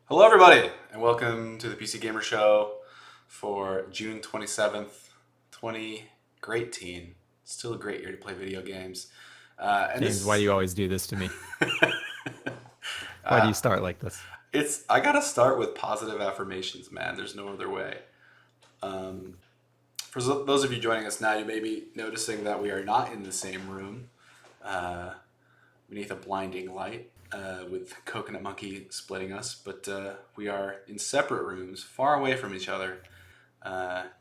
Hello, everybody, and welcome to the PC Gamer Show for June 27th, 2018. Still a great year to play video games. And James, why do this, you always do this to me? Why do uh, you start like this? I gotta start with positive affirmations, man. There's no other way. Um, for those of you joining us now, you may be noticing that we are not in the same room uh, beneath a blinding light with Coconut Monkey splitting us, but we are in separate rooms, far away from each other,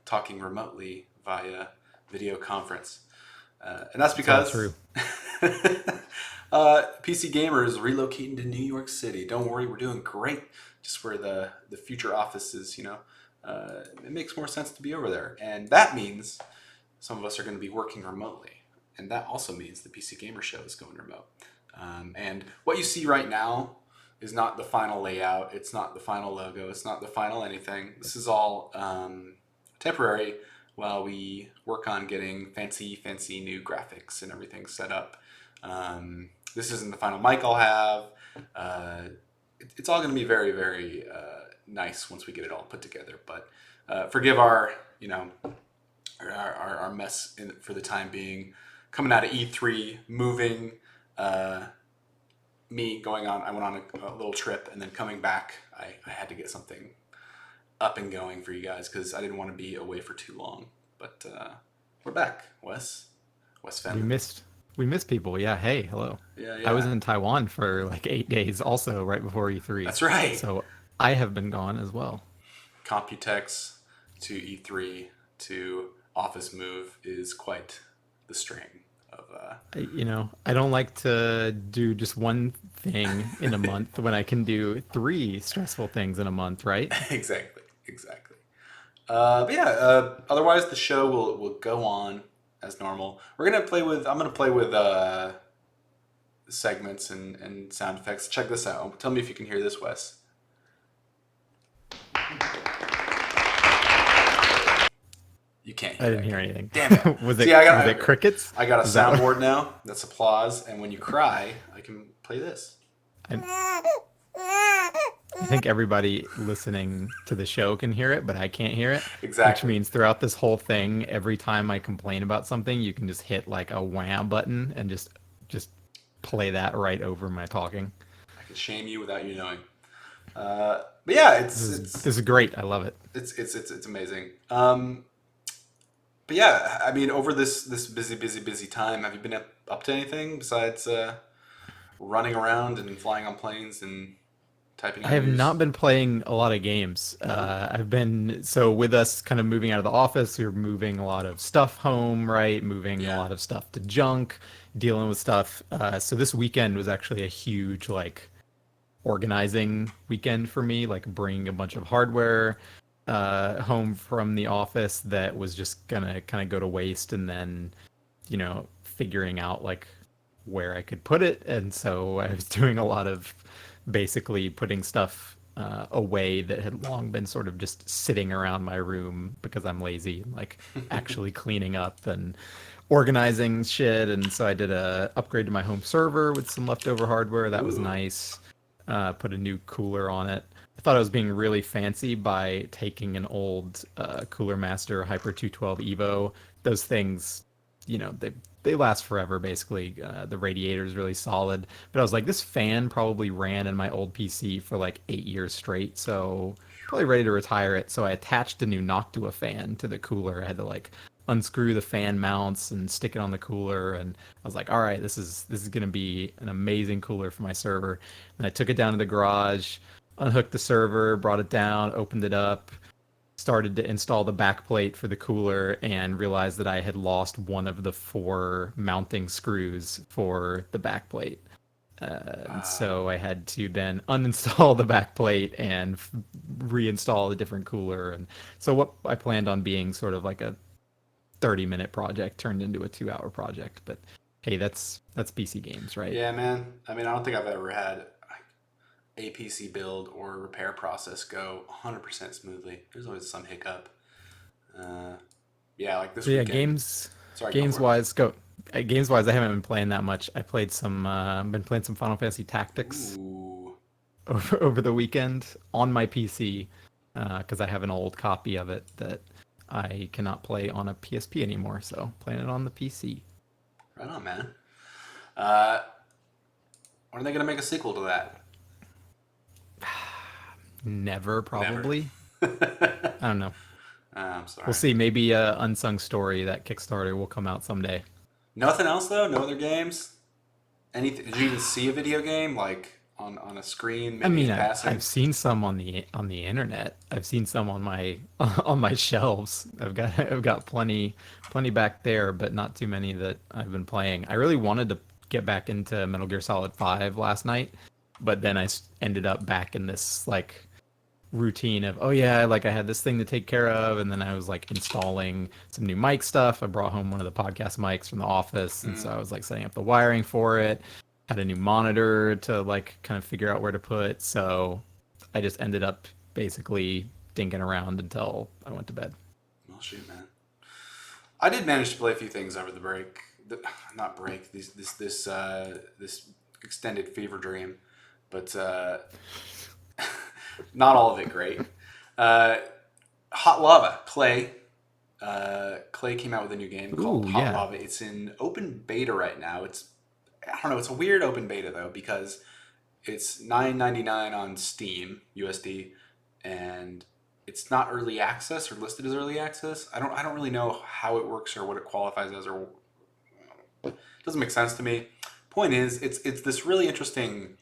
talking remotely via video conference. And that's It's all because true. PC Gamer is relocating to New York City. Don't worry, we're doing great. Just where the future office is, it makes more sense to be over there. And that means some of us are going to be working remotely. And that also means the PC Gamer Show is going remote. And what you see right now is not the final layout. It's not the final logo. It's not the final anything. This is all temporary while we work on getting fancy new graphics and everything set up. This isn't the final mic I'll have. It's all going to be very nice once we get it all put together. But forgive our mess for the time being. Coming out of E3, moving, me going on. I went on a little trip and then coming back. I had to get something up and going for you guys because I didn't want to be away for too long. But we're back, Wes We Fenton. missed we missed people. Yeah, hey, hello. Yeah, I was yeah, in Taiwan for like 8 days also right before E3. that's right. So I have been gone as well. Computex to E3 to Office move is quite the string of. I don't like to do just one thing in a month when I can do three stressful things in a month, right? Exactly. But yeah, otherwise the show will go on as normal. I'm gonna play with segments and sound effects. Check this out. Tell me if you can hear this, Wes. You can't I hear didn't that, hear can you? anything. Damn it. Was See, it was it crickets? I got a Is that what soundboard now. That's applause, and when you cry, I can play this. I, I think everybody listening to the show can hear it, but I can't hear it, which Exactly. means throughout this whole thing, every time I complain about something, you can just hit like a wham button and just play that right over my talking. I can shame you without you knowing. But yeah, This is great. I love it. it's amazing. But yeah, I mean, over this busy time, have you been up to anything besides running around and flying on planes and typing I on have not news? been playing a lot of games. No. I've been so with us kind of moving out of the office, we're moving a lot of stuff home, right? Moving a Yeah. lot of stuff to junk, dealing with stuff. So this weekend was actually a huge like organizing weekend for me, like bringing a bunch of hardware home from the office that was just gonna kind of go to waste, and then figuring out like where I could put it. And so I was doing a lot of basically putting stuff away that had long been sort of just sitting around my room because I'm lazy, like actually cleaning up and organizing shit. And so I did a upgrade to my home server with some leftover hardware. That was Ooh. nice. Put a new cooler on it. I thought I was being really fancy by taking an old Cooler Master Hyper 212 Evo. Those things, they last forever basically. The radiator is really solid. But I was like, this fan probably ran in my old PC for like 8 years straight, so probably ready to retire it. So I attached a new Noctua fan to the cooler. I had to like unscrew the fan mounts and stick it on the cooler, and I was like, all right, this is gonna be an amazing cooler for my server. And I took it down to the garage, unhooked the server, brought it down, opened it up, started to install the backplate for the cooler, and realized that I had lost one of the four mounting screws for the backplate. So I had to then uninstall the backplate and reinstall a different cooler. And so what I planned on being sort of like a 30-minute project turned into a 2-hour project. But hey, that's PC games, right? Yeah, man. I mean, I don't think I've ever had a PC build or repair process go 100% smoothly. There's always some hiccup. Uh, yeah, like this So yeah, weekend. games Sorry, go games for it. wise, go games wise. I haven't been playing that much. I played some, been playing some Final Fantasy Tactics. Ooh. over the weekend on my PC because I have an old copy of it that I cannot play on a PSP anymore. So playing it on the PC. Right on, man. Uh, when are they gonna make a sequel to that? Never, Never. probably. I don't know. I'm We'll sorry. see. Maybe Unsung Story, that Kickstarter, will come out someday. Nothing else though. No other games. Anything? Did you even see a video game like on a screen, I maybe mean, in I've passing? seen some on the internet. I've seen some on my on my shelves. I've got plenty back there, but not too many that I've been playing. I really wanted to get back into Metal Gear Solid 5 last night, but then ended up back in this like routine of, oh yeah, like I had this thing to take care of, and then I was like installing some new mic stuff. I brought home one of the podcast mics from the office, and so Mm. I was like setting up the wiring for it. Had a new monitor to like kind of figure out where to put. So I just ended up basically dinking around until I went to bed. Well, shoot, man. I did manage to play a few things over the break. Not break. This extended fever dream, but not all of it great. Uh, Hot Lava Clay. Clay came out with a new game called Ooh, Hot yeah. Lava. It's in open beta right now. I don't know. It's a weird open beta though because it's 9.99 on Steam USD, and it's not early access or listed as early access. I don't really know how it works or what it qualifies as, or it doesn't make sense to me. Point is, it's this really interesting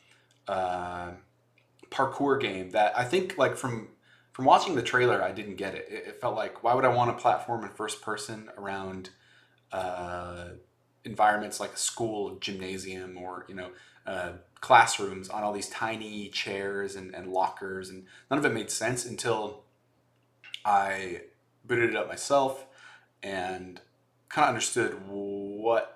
uh, parkour game that I think like from watching the trailer, I didn't get it. It felt like, why would I want a platform in first person around uh, environments like a school, gymnasium, or classrooms on all these tiny chairs and lockers, and none of it made sense until I booted it up myself and kind of understood what.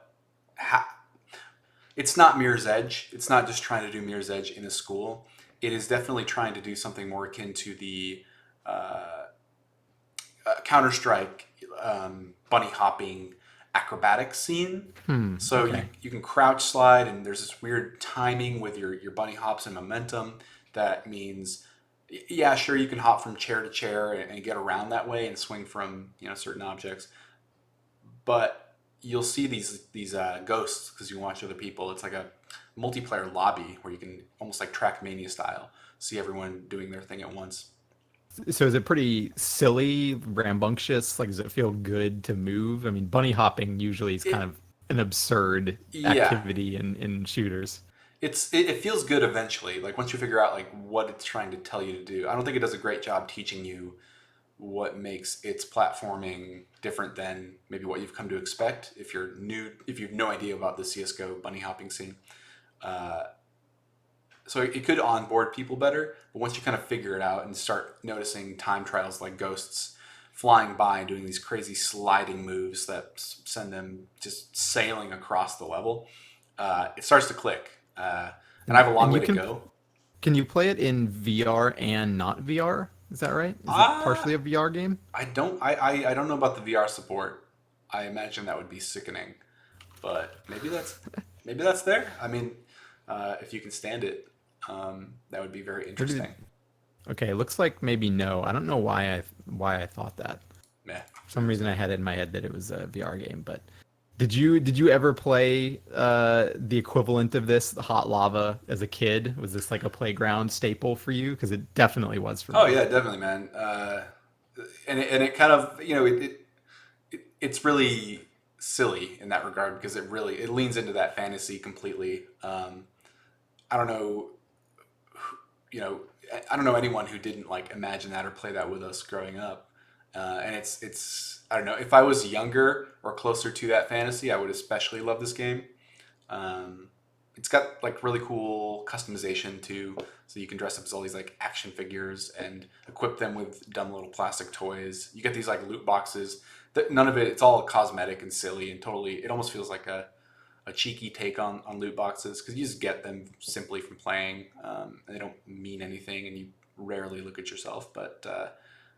It's not Mirror's Edge. It's not just trying to do Mirror's Edge in a school. It is definitely trying to do something more akin to the uh, Counter Strike bunny hopping acrobatic scene. So you Okay. you can crouch slide, and there's this weird timing with your bunny hops and momentum. That means, yeah, sure, you can hop from chair to chair and get around that way and swing from certain objects, but you'll see these ghosts because you watch other people. It's like a multiplayer lobby where you can almost like Trackmania style see everyone doing their thing at once. So is it pretty silly, rambunctious? Like, does it feel good to move? I mean, bunny hopping usually is kind It of an absurd Yeah, activity in shooters. it feels good eventually. Like once you figure out like what it's trying to tell you to do. I don't think it does a great job teaching you what makes its platforming different than maybe what you've come to expect if you're new, if you have no idea about the CS:GO bunny hopping scene. Uh, so it could onboard people better, but once you kind of figure it out and start noticing time trials like ghosts flying by and doing these crazy sliding moves that send them just sailing across the level, it starts to click. And I have a long And way you to go. can you play it in VR and not VR? Is that right? Is it Uh, partially a VR game? I don't know about the VR support. I imagine that would be sickening, but maybe that's there. I mean, if you can stand it, that would be very Or did interesting. Okay, it looks like maybe no. I don't know why I thought that. Meh, For who some knows, reason I man. had it in my head that it was a VR game, but did you ever play the equivalent of this, the Hot Lava, as a kid? Was this like a playground staple for you? Because it definitely was for Oh me. yeah, definitely, man. And it kind of it's really silly in that regard because it leans into that fantasy completely. I don't know, you know, I don't know anyone who didn't like imagine that or play that with us growing up. And it's I don't know, if I was younger or closer to that fantasy, I would especially love this game. Um, it's got like really cool customization too, so you can dress up as all these like action figures and equip them with dumb little plastic toys. You get these like loot boxes that none of it. It's all cosmetic and silly and totally. It almost feels like a cheeky take on loot boxes because you just get them simply from playing, and they don't mean anything, and you rarely look at yourself. But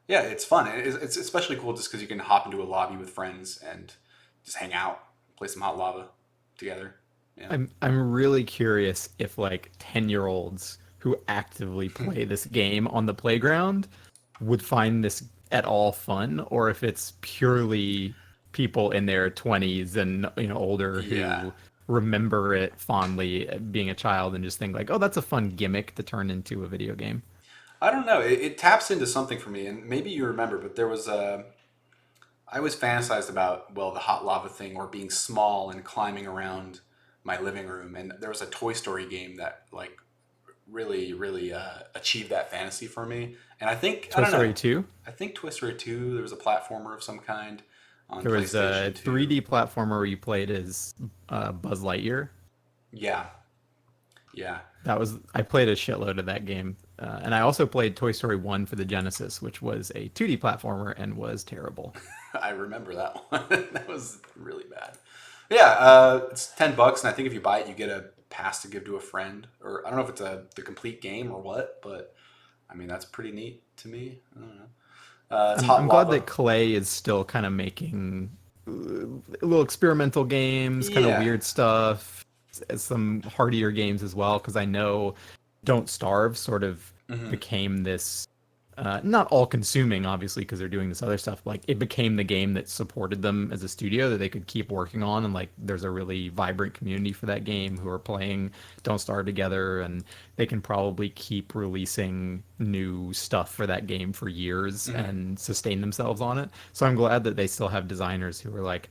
yeah, it's fun. It's especially cool just because you can hop into a lobby with friends and just hang out, play some hot lava together. Yeah. I'm really curious if like 10-year-olds who actively play this game on the playground would find this at all fun, or if it's purely people in their 20s and older Yeah. who remember it fondly being a child and just think like, oh, that's a fun gimmick to turn into a video game. I don't know. It taps into something for me, and maybe you remember, but there was a. I always fantasized about, well, the hot lava thing or being small and climbing around my living room, and there was a Toy Story game that like really achieved that fantasy for me. And I think I Toy don't know. Story 2. I think Toy Story 2. There was a platformer of some kind on There was a PlayStation 2. 3D platformer where you played as Buzz Lightyear. Yeah, yeah. That was I played a shitload of that game, and I also played Toy Story 1 for the Genesis, which was a 2D platformer and was terrible. I remember that one. That was really bad. Yeah, it's $10, and I think if you buy it, you get a pass to give to a friend, or I don't know if it's the complete game or what, but I mean that's pretty neat to me. I don't know. It's I'm hot glad lava. that Clay is still kind of making little experimental games, kind of Yeah. weird stuff, some hardier games as well. Because I know Don't Starve sort of Hmm. became this, not all consuming, obviously, because they're doing this other stuff. Like it became the game that supported them as a studio that they could keep working on. And like there's a really vibrant community for that game who are playing Don't Starve together. And they can probably keep releasing new stuff for that game for years Hmm. and sustain themselves on it. So I'm glad that they still have designers who are like,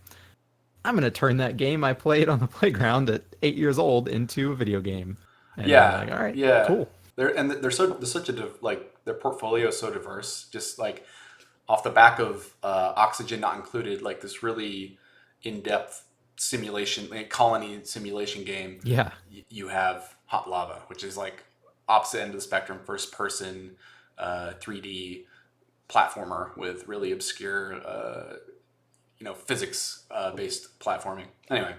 I'm gonna turn that game I played on the playground at 8 years old into a video game. And you're Yeah, like, all right, yeah. cool. They're such a like their portfolio is so diverse. Just like off the back of Oxygen Not Included, like this really in depth simulation, like colony simulation game. Yeah. You have Hot Lava, which is like opposite end of the spectrum, first person, 3D platformer with really obscure, physics based platforming. Anyway,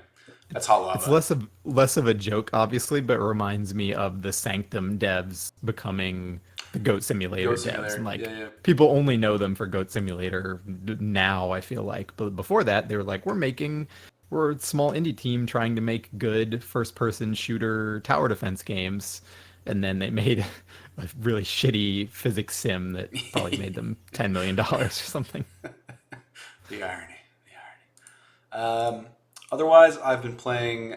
that's Hot It's Lava. less of a joke, obviously, but it reminds me of the Sanctum devs becoming the Goat Simulator Goat devs, and Simulator. like Yeah, yeah. people only know them for Goat Simulator now. I feel like, but before that, they were like, we're a small indie team trying to make good first-person shooter tower defense games, and then they made a really shitty physics sim that probably made them $10 million or something. The irony. The irony. Otherwise, I've been playing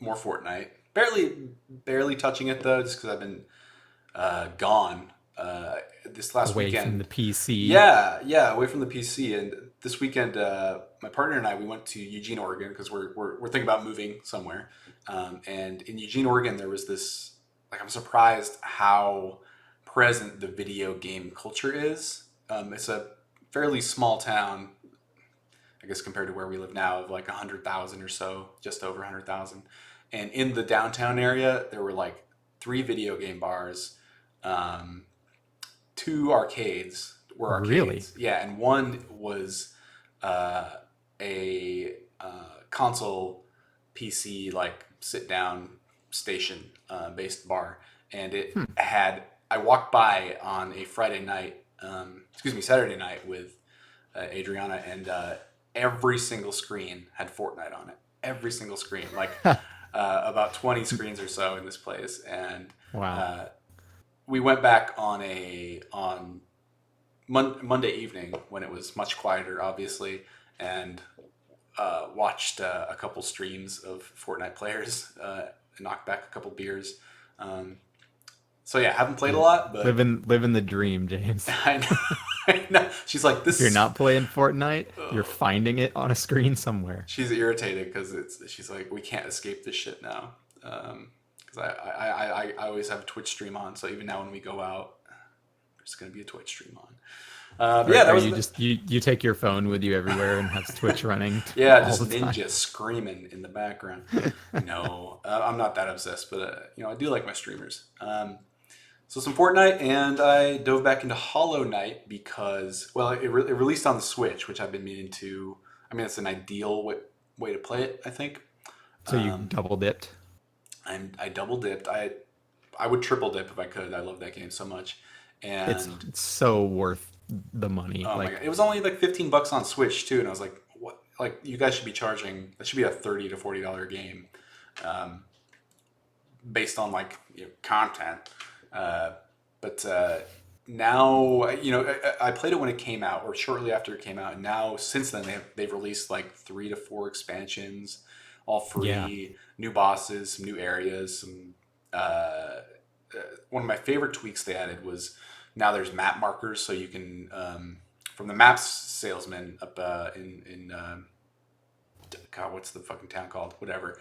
more Fortnite. Barely touching it though, just because I've been gone this last Away from the weekend. PC. Yeah, away from the PC. And this weekend, my partner and I we went to Eugene, Oregon, because we're thinking about moving somewhere. And in Eugene, Oregon, there was this like I'm surprised how present the video game culture is. It's a fairly small town, I guess compared to where we live now, of like 100,000 or so, just over 100,000. And in the downtown area, there were like three video game bars, um, two arcades were Really? arcades. Yeah, and one was uh, a console PC like sit down station based bar, and it Hmm. had. I walked by on a Saturday night with Adriana, and every single screen had Fortnite on it. Every single screen, like about 20 screens or so in this place, and Wow. uh, we went back on Monday evening when it was much quieter, obviously, and watched a couple streams of Fortnite players, knocked back a couple beers. Um, so yeah, haven't played a Yeah. lot, but Living the dream, James. I know. I know. She's like If you're this. not playing Fortnite, you're Oh. finding it on a screen somewhere. She's irritated because she's like we can't escape this shit now. Because I always have a Twitch stream on, so even now when we go out, there's gonna be a Twitch stream on. But yeah, that Are was you just you take your phone with you everywhere and have Twitch running yeah, all just the time? ninja screaming in the background. No, I'm not that obsessed, but I do like my streamers. So some Fortnite, and I dove back into Hollow Knight because, well, it released on the Switch, which I've been meaning to. I mean, it's an ideal way to play it, I think. So you Um, double dipped. I double dipped. I would triple dip if I could. I love that game so much, and It's so worth the money. oh my god, Like it was only like $15 on Switch too, and I was like, what? Like you guys should be charging. That should be a $30 to $40 game. Um, based on like content. Uh, but now I played it when it came out or shortly after it came out, and now since then they've released like 3 to 4 expansions, all Yeah. free, new bosses, some new areas, some. One of my favorite tweaks they added was now there's map markers, so you can from the maps salesman up in God, what's the fucking town called? Whatever.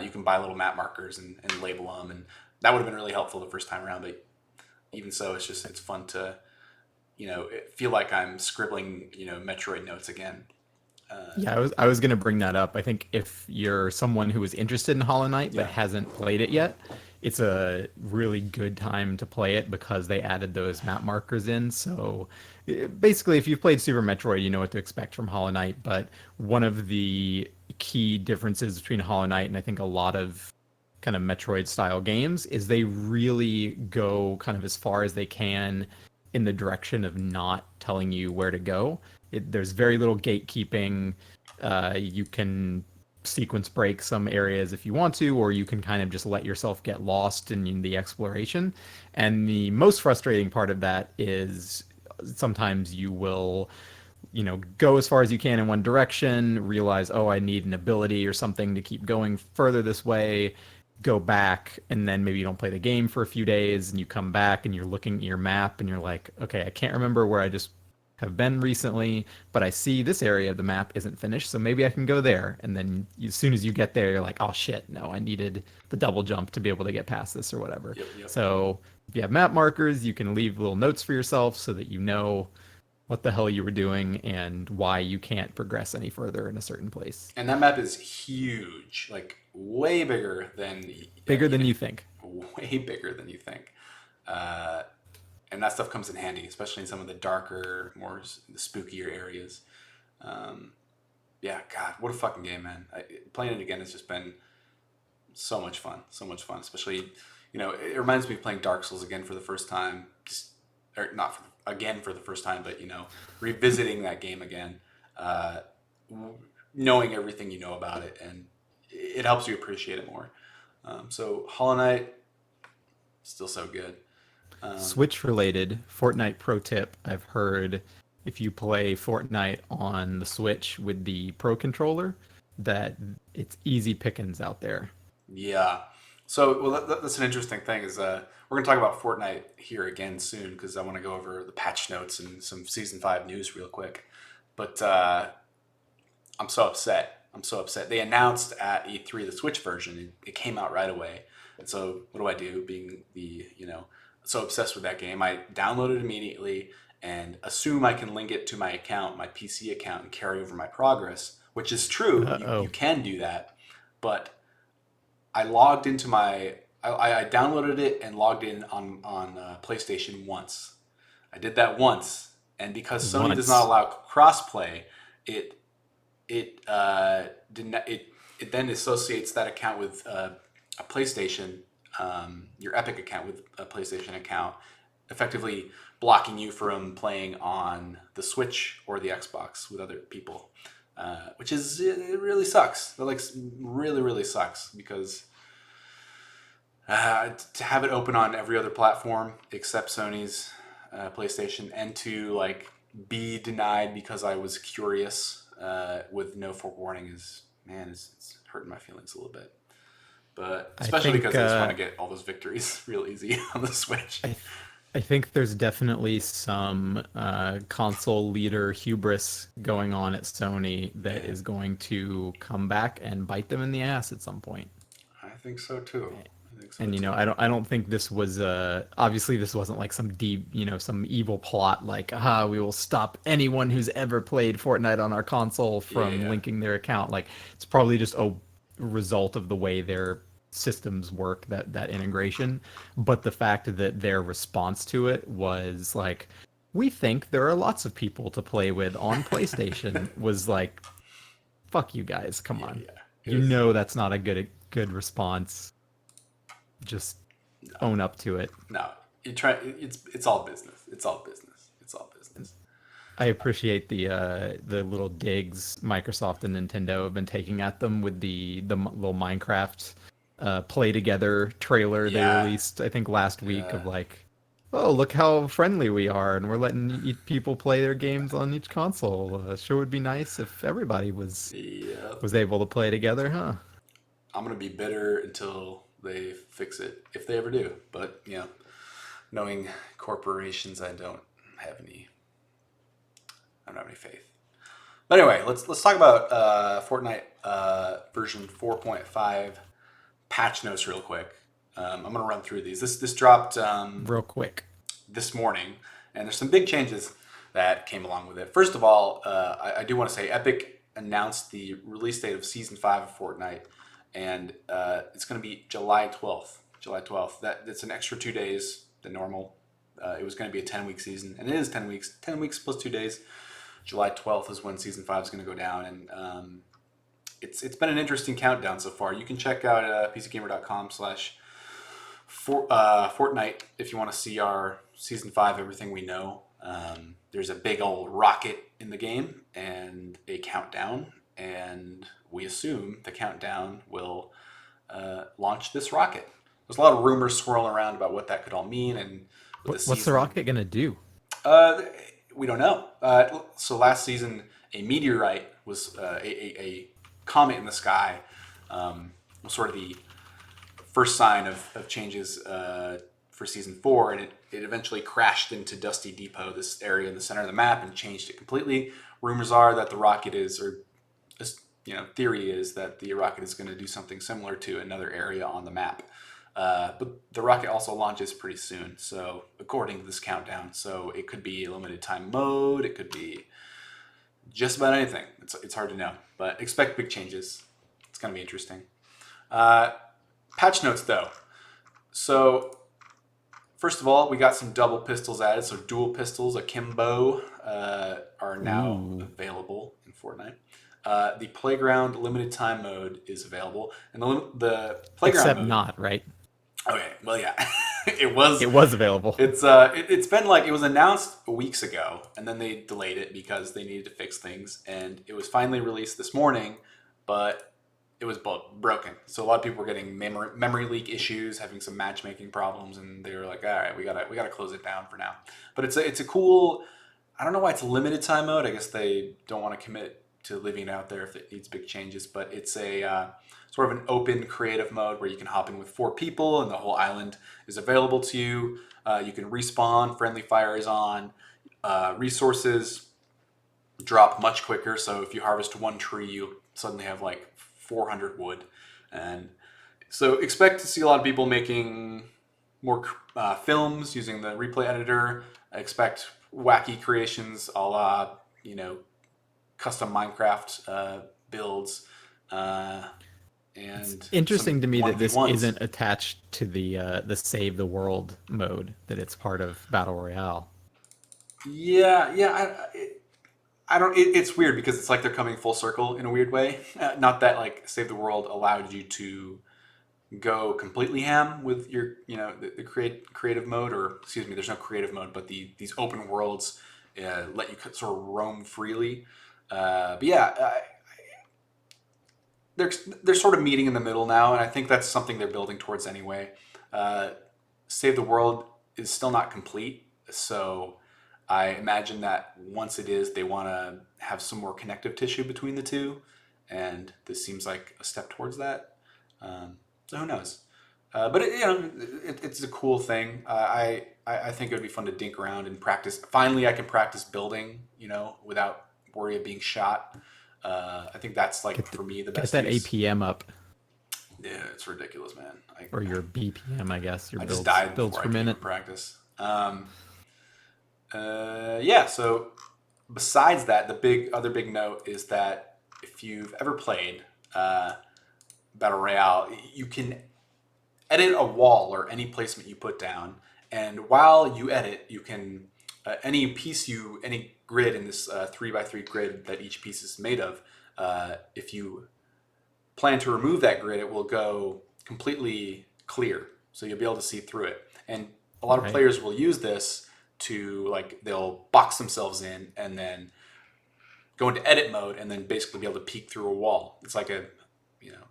You can buy little map markers and label them, and that would have been really helpful the first time around. But even so, it's fun to feel like I'm scribbling Metroid notes again. Yeah, I was gonna bring that up. I think if you're someone who is interested in Hollow Knight but Yeah, hasn't played it yet, it's a really good time to play it because they added those map markers in. So basically, if you've played Super Metroid, you know what to expect from Hollow Knight. But one of the key differences between Hollow Knight and I think a lot of kind of Metroid style games is they really go kind of as far as they can in the direction of not telling you where to go. There's very little gatekeeping. You can sequence break some areas if you want to, or you can kind of just let yourself get lost in the exploration. And the most frustrating part of that is sometimes you will go as far as you can in one direction, realize, oh, I need an ability or something to keep going further this way, go back, and then maybe you don't play the game for a few days, and you come back and you're looking at your map and you're like, okay, I can't remember where I just have been recently, but I see this area of the map isn't finished, so maybe I can go there. And then as soon as you get there, you're like, oh shit, no, I needed the double jump to be able to get past this or whatever. yep, yep. So if you have map markers, you can leave little notes for yourself so that you know what the hell you were doing and why you can't progress any further in a certain place. And that map is huge, like way bigger than Bigger than even you think. way bigger than you think. Uh, and that stuff comes in handy, especially in some of the darker, more the spookier areas. Um, yeah, God, what a fucking game, man! Playing it again has just been so much fun, so much fun. Especially, it reminds me of playing Dark Souls again for the first time, just or not again for the first time, but revisiting that game again, uh, knowing everything you know about it, and it helps you appreciate it more. So Hollow Knight, still so good. Um, Switch related, Fortnite pro tip. I've heard if you play Fortnite on the Switch with the Pro controller, that it's easy pickings out there. Yeah. So, well, that's an interesting thing. Is we're going to talk about Fortnite here again soon because I want to go over the patch notes and some season 5 news real quick. But I'm so upset. I'm so upset. They announced at E3 the Switch version. It came out right away. And so, what do I do? Being the so obsessed with that game, I download it immediately and assume I can link it to my account, my PC account, and carry over my progress. Which is true. You Uh-oh. can do that, but I logged into I downloaded it and logged in on PlayStation once. I did that once, and because Sony does not Once. allow crossplay, it did not, it then associates that account with a PlayStation, your Epic account with a PlayStation account, effectively blocking you from playing on the Switch or the Xbox with other people, which is it really sucks. That like really really sucks because to have it open on every other platform except Sony's PlayStation, and to like be denied because I was curious with no forewarning is man, it's hurting my feelings a little bit. But I especially because think I just want to get all those victories real easy on the Switch. I th- I think there's definitely some console leader hubris going on at Sony that Yeah, is going to come back and bite them in the ass at some point. I think so too. I think so And too. I don't think this was obviously this wasn't like some deep, some evil plot like, we will stop anyone who's ever played Fortnite on our console Yeah, from yeah. linking their account. Like it's probably just a result of the way their systems work, that integration. But the fact that their response to it was like, we think there are lots of people to play with on PlayStation was like, fuck you guys, come Yeah, on. yeah. It You was know that's not a good response. Just own up to it. no. You try. It's all business. It's all business. It's all business. I appreciate the little digs Microsoft and Nintendo have been taking at them with the little Minecraft play together trailer they Yeah, released, I think last week, yeah, of like, oh, look how friendly we are, and we're letting people play their games on each console. Sure would be nice if everybody yeah. was able to play together, huh? I'm gonna be bitter until they fix it, if they ever do. But knowing corporations, I don't have any faith. But anyway, let's talk about Fortnite version 4.5 patch notes real quick. I'm gonna run through these. This dropped Real quick. this morning, and there's some big changes that came along with it. First of all, I do want to say Epic announced the release date of Season 5 of Fortnite, and it's going to be July 12th. July 12th. That's an extra 2 days than normal. It was going to be a 10-week season, and it is 10 weeks. 10 weeks plus 2 days. July 12th is when Season 5 is going to go down, and it's been an interesting countdown so far. You can check out pcgamer.com/Fortnite if you want to see our Season 5 everything we know. There's a big old rocket in the game and a countdown, and we assume the countdown will launch this rocket. There's a lot of rumors swirling around about what that could all mean, and with the What's the season, rocket gonna do? uh, we don't know. So last season, a meteorite was a comet in the sky, was sort of the first sign of changes for season 4, and it eventually crashed into Dusty Depot, this area in the center of the map, and changed it completely. Rumors are that the rocket is, or theory is that the rocket is going to do something similar to another area on the map. But the rocket also launches pretty soon, so according to this countdown, so it could be a limited time mode, it could be just about anything. It's hard to know, but expect big changes. It's going to be interesting. Uh, Patch notes though. So first of all, we got some double pistols added. So dual pistols, akimbo, are now Ooh. available in Fortnite. The playground limited time mode is available, and the playground Except mode. not, right? Okay, well, yeah, it was. It was available. It's been like, it was announced weeks ago, and then they delayed it because they needed to fix things, and it was finally released this morning, but it was broken. So a lot of people were getting memory leak issues, having some matchmaking problems, and they were like, all right, we gotta close it down for now. But it's a cool. I don't know why it's a limited time mode. I guess they don't want to commit to leaving it out there if it needs big changes. But it's a sort of an open creative mode where you can hop in with 4 people, and the whole island is available to you. You can respawn. Friendly fire is on. Resources drop much quicker. So if you harvest 1 tree, you suddenly have like 400 wood, and so expect to see a lot of people making more films using the replay editor. I expect wacky creations, a la custom Minecraft builds, and Interesting some to me that this 1v1s. isn't attached to the save the world mode, that it's part of Battle Royale. Yeah, yeah. I don't. It's weird because it's like they're coming full circle in a weird way. Not that like Save the World allowed you to go completely ham with your, the creative mode, or excuse me, there's no creative mode, but these open worlds let you sort of roam freely. But yeah, they're sort of meeting in the middle now, and I think that's something they're building towards anyway. Uh, Save the World is still not complete, so I imagine that once it is, they want to have some more connective tissue between the two, and this seems like a step towards that. So who knows? But it's a cool thing. I think it would be fun to dink around and practice. Finally, I can practice building, without worry of being shot. I think that's like, Get the, for me, the get best that use. APM up, Yeah, it's ridiculous, man. or your BPM, I guess. Your I just builds died builds before I per could even minute. practice. Yeah. So besides that, the other big note is that if you've ever played Battle Royale, you can edit a wall or any placement you put down, and while you edit, you can any grid in this 3x3 grid that each piece is made of. If you plan to remove that grid, it will go completely clear, so you'll be able to see through it. And a lot of Right. players will use this to, like, they'll box themselves in and then go into edit mode and then basically be able to peek through a wall. It's like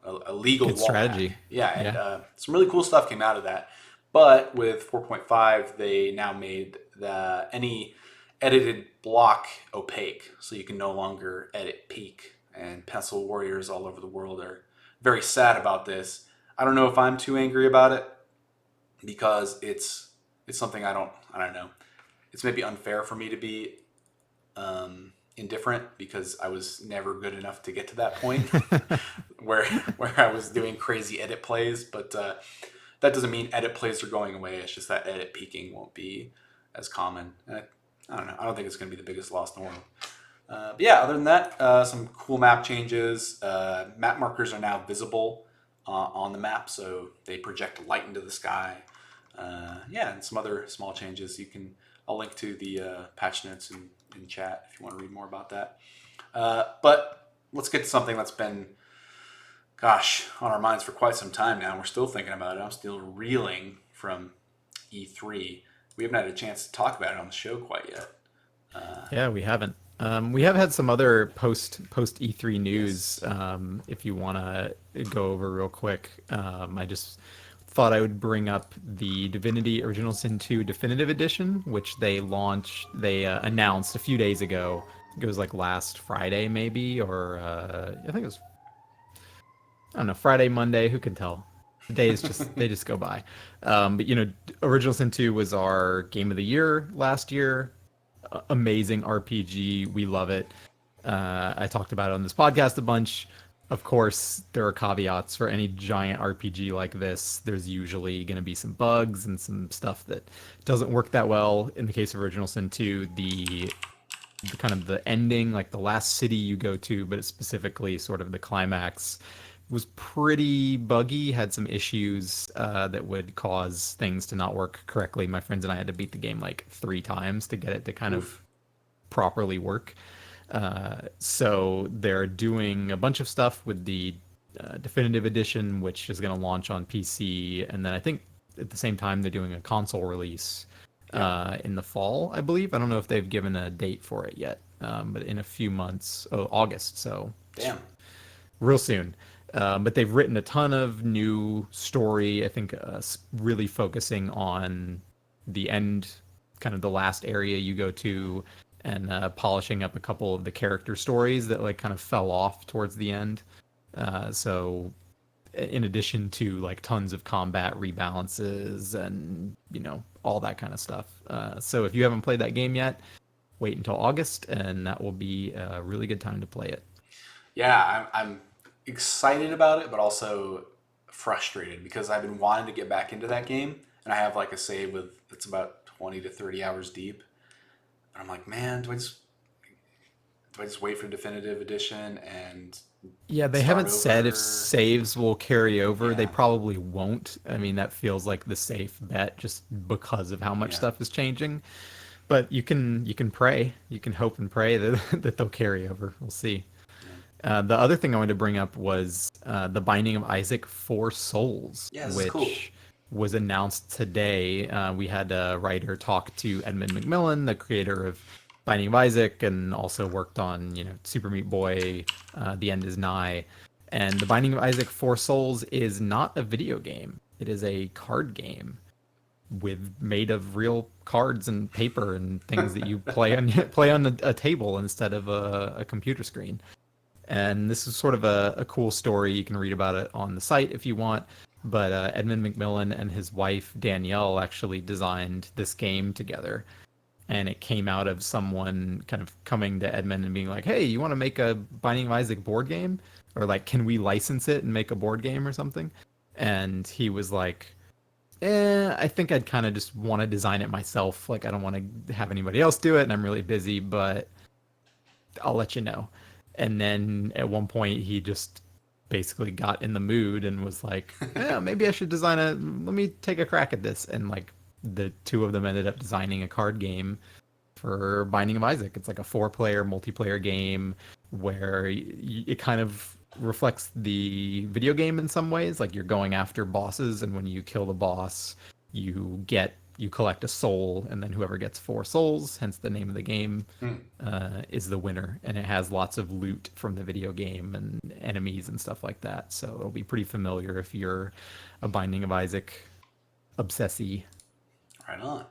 a legal Good wall hack. strategy. Yeah, and Yeah. some really cool stuff came out of that. But with 4.5, they now made the any edited block opaque, so you can no longer edit peak. And pencil warriors all over the world are very sad about this. I don't know if I'm too angry about it because it's something I don't know. It's maybe unfair for me to be indifferent because I was never good enough to get to that point where where I was doing crazy edit plays. But that doesn't mean edit plays are going away. It's just that edit peaking won't be as common. And I don't know. I don't think it's going to be the biggest loss in the world. But yeah, other than that, some cool map changes. Map markers are now visible on the map, so they project light into the sky. Yeah, and some other small changes. I'll link to the patch notes in chat if you want to read more about that. But let's get to something that's been, gosh, on our minds for quite some time now. We're still thinking about it. I'm still reeling from E3. We haven't had a chance to talk about it on the show quite yet. Yeah, we haven't. We have had some other post E3 Yes. news. If you want to go over real quick, I just thought I would bring up the Divinity Original Sin 2 Definitive Edition, which they announced a few days ago. It was like last Friday, maybe, or I think it was, I don't know, Friday, Monday. Who can tell? The days just they just go by. But Original Sin 2 was our game of the year last year. Amazing RPG. We love it. I talked about it on this podcast a bunch. Of course, there are caveats for any giant RPG like this. There's usually going to be some bugs and some stuff that doesn't work that well. In the case of Original Sin 2, the kind of the ending, like the last city you go to, but specifically sort of the climax, was pretty buggy. Had some issues that would cause things to not work correctly. My friends and I had to beat the game like 3 times to get it to kind Oof. of properly work. So they're doing a bunch of stuff with the definitive edition, which is going to launch on PC, and then I think at the same time they're doing a console release Yeah. in the fall, I believe. I don't know if they've given a date for it yet, but in a few months, August, so Damn. real soon. But they've written a ton of new story. I think really focusing on the end, kind of the last area you go to, and polishing up a couple of the character stories that like kind of fell off towards the end. So in addition to like tons of combat rebalances and all that kind of stuff. So if you haven't played that game yet, wait until August, and that will be a really good time to play it. Yeah, I'm excited about it, but also frustrated because I've been wanting to get back into that game, and I have like a save with it's about 20 to 30 hours deep, and I'm like, man, do I just wait for definitive edition and Yeah, they start haven't said if over? saves will carry over. They Yeah, probably won't. I mean, that feels like the safe bet just because of how much yeah, stuff is changing. But you can pray, you can hope and pray that that they'll carry over. We'll see. yeah. The other thing I wanted to bring up was the Binding of Isaac Four Souls, Yeah, this is cool. which was announced today. We had a writer talk to Edmund McMillan, the creator of Binding of Isaac, and also worked on Super Meat Boy, The End Is Nigh. And the Binding of Isaac Four Souls is not a video game. It is a card game with made of real cards and paper and things that you play on play on a table instead of a computer screen. And this is sort of a cool story. You can read about it on the site if you want. But Edmund McMillan and his wife Danielle actually designed this game together. And it came out of someone kind of coming to Edmund and being like, "Hey, you want to make a Binding of Isaac board game? Or like, can we license it and make a board game or something?" And he was like, I think I'd kind of just want to design it myself. Like, I don't want to have anybody else do it, and I'm really busy, but I'll let you know. And then at one point, he just basically got in the mood and was like, "Yeah, maybe I should design a. Let me take a crack at this." And like the two of them ended up designing a card game for Binding of Isaac. It's like a 4-player multiplayer game where it kind of reflects the video game in some ways. Like you're going after bosses, and when you kill the boss, you get you collect a soul, and then whoever gets 4 souls, hence the name of the game, Hmm. is the winner. And it has lots of loot from the video game and enemies and stuff like that. So it'll be pretty familiar if you're a Binding of Isaac obsessee. Right on.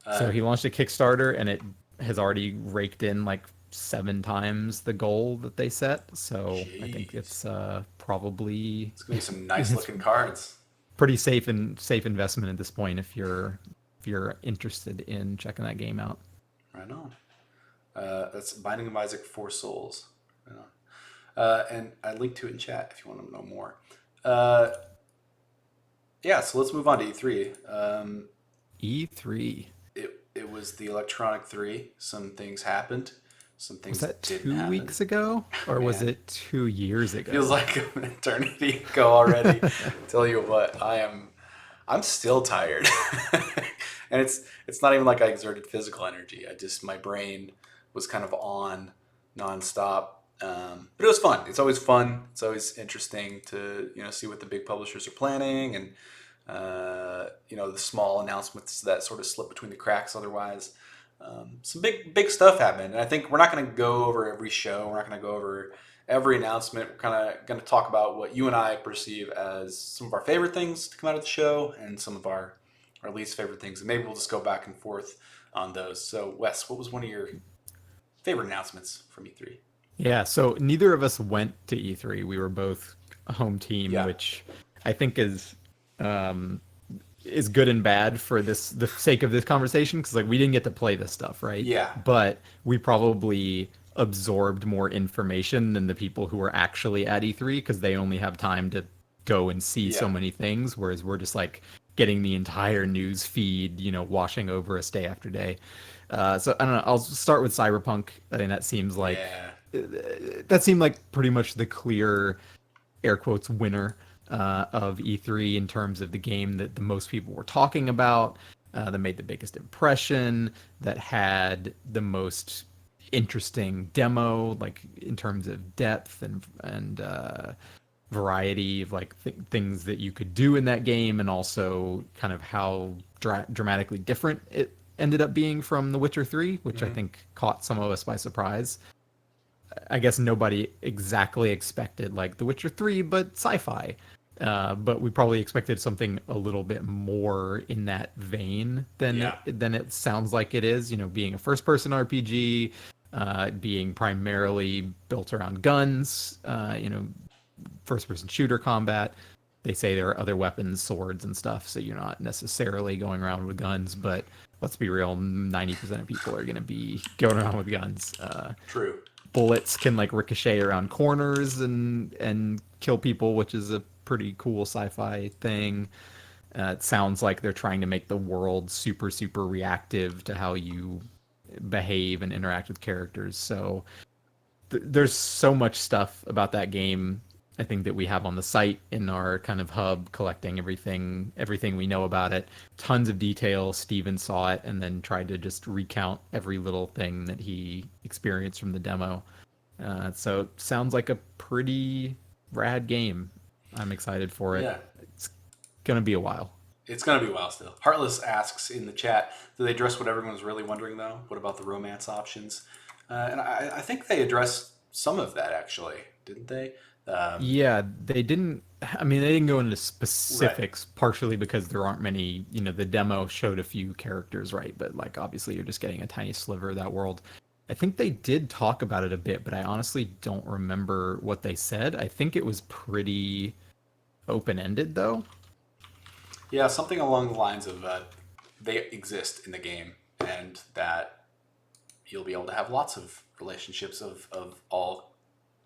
So Uh, he launched a Kickstarter, and it has already raked in like 7 times the goal that they set. So I think Jeez. it's probably It's gonna be some nice it's looking cards. pretty safe investment at this point if you're interested in checking that game out. Right on. That's Binding of Isaac Four Souls. Right on. And I linked to it in chat if you want to know more. Uh, yeah, so let's move on to E3. E3. It was the Electronic 3. Some things happened, some Was things that didn't two happen. weeks ago or was Man, it 2 years feels ago? like an eternity ago already. Tell you what, I'm still tired. And it's not even like I exerted physical energy. I just my brain was kind of on nonstop. But it was fun. It's always fun. It's always interesting to see what the big publishers are planning and the small announcements that sort of slip between the cracks. Otherwise, some big stuff happened, and I think we're not going to go over every show. We're not going to go over every announcement. We're kind of going to talk about what you and I perceive as some of our favorite things to come out of the show, and some of our least favorite things, and maybe we'll just go back and forth on those. So, Wes, what was one of your favorite announcements from E3? Yeah, so neither of us went to E3. We were both a home team, Yeah, which I think um is good and bad for the sake of this conversation because like we didn't get to play this stuff, right? yeah, But we probably absorbed more information than the people who were actually at E3 because they only have time to go and see so yeah. many things, whereas we're just like getting the entire news feed, washing over us day after day. So I don't know. I'll start with Cyberpunk. I think Yeah. that seemed like pretty much the clear air quotes winner of E3 in terms of the game that the most people were talking about, that made the biggest impression, that had the most interesting demo, like in terms of depth and variety of like things that you could do in that game, and also kind of how dramatically different it ended up being from The Witcher 3, which I Hmm. think caught some of us by surprise. I guess nobody exactly expected like The Witcher 3, but sci-fi. But we probably expected something a little bit more in that vein Yeah. than it sounds like it is. Being a first-person RPG, being primarily built around guns. First-person shooter combat. They say there are other weapons, swords, and stuff, so you're not necessarily going around with guns. But let's be real, 90% of people are going to be going around with guns. True. Bullets can like ricochet around corners and kill people, which is a pretty cool sci-fi thing. It sounds like they're trying to make the world super reactive to how you behave and interact with characters. So there's so much stuff about that game. I think that we have on the site in our kind of hub, collecting everything we know about it. Tons of detail. Steven saw it and then tried to just recount every little thing that he experienced from the demo. So it sounds like a pretty rad game. I'm excited for it. Yeah. It's gonna be a while. It's gonna be a while still. Heartless asks in the chat, do they address what everyone's really wondering though? What about the romance options? And I think they addressed some of that actually, didn't they? Um, Yeah, they didn't. I mean, they didn't go into right. specifics, partially because there aren't many. The demo showed a few characters, right? But like, obviously, you're just getting a tiny sliver of that world. I think they did talk about it a bit, but I honestly don't remember what they said. I think it was pretty open-ended, though. Yeah, something along the lines of they exist in the game, and that you'll be able to have lots of relationships of all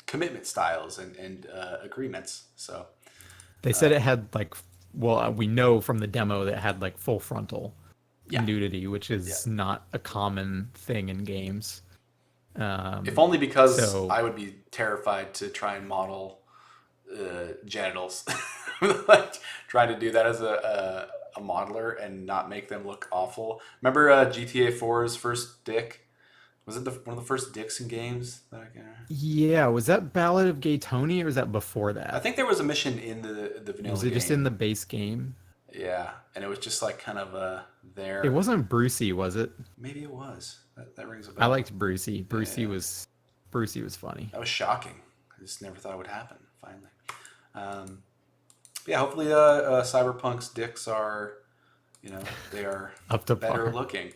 commitment styles and agreements. So They said it had like, well, we know from the demo that it had like full frontal yeah, nudity, which yeah. is not a common thing in games. If Um, only because so I would be terrified to try and model genitals, like trying to do that as a modeler and not make them look awful. Remember GTA 4's first dick? Was it one of the first dicks in games? yeah, was that Ballad of Gay Tony or was that before I that? think there was a mission in the Was vanilla it just in game. the base game? Yeah, and it was just like kind of It there. wasn't Brucey, was it? Maybe it was. That rings a I bell. liked Brucey. Yeah, Brucey was funny. that was shocking. I just never thought it would happen. Finally. Um, yeah, hopefully, Cyberpunk's dicks are, they are Up to better par. looking.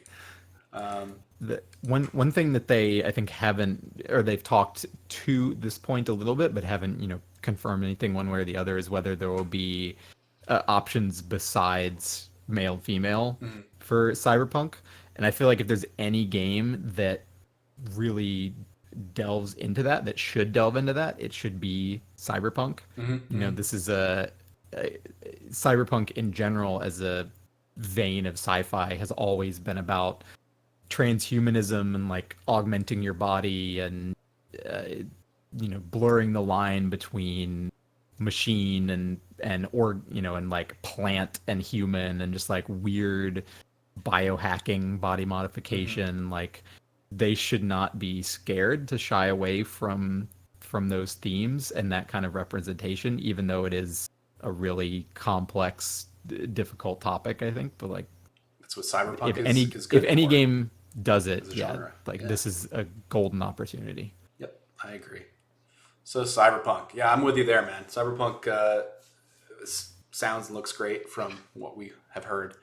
Um, The one thing that they I think haven't, or they've talked to this point a little bit but haven't, confirmed anything one way or the other, is whether there will be options besides male female mhm, for Cyberpunk. And I feel like if there's any game that really delves into that, that should delve into that, it should be Cyberpunk. mhm, mhm, This is a Cyberpunk in general as a vein of sci-fi has always been about transhumanism and like augmenting your body and uh, blurring the line between machine and like plant and human and just like weird biohacking body mhm. modification. Like they should not be scared to shy away from those themes and that kind of representation, even though it is a really complex difficult topic, I think. But like That's what Cyberpunk if is any is if good any for game does it, as a yeah, genre. like Yeah. this is a golden opportunity. Yep. I agree. So Cyberpunk. Yeah, I'm with you there, man. Cyberpunk sounds and looks great from what we have heard.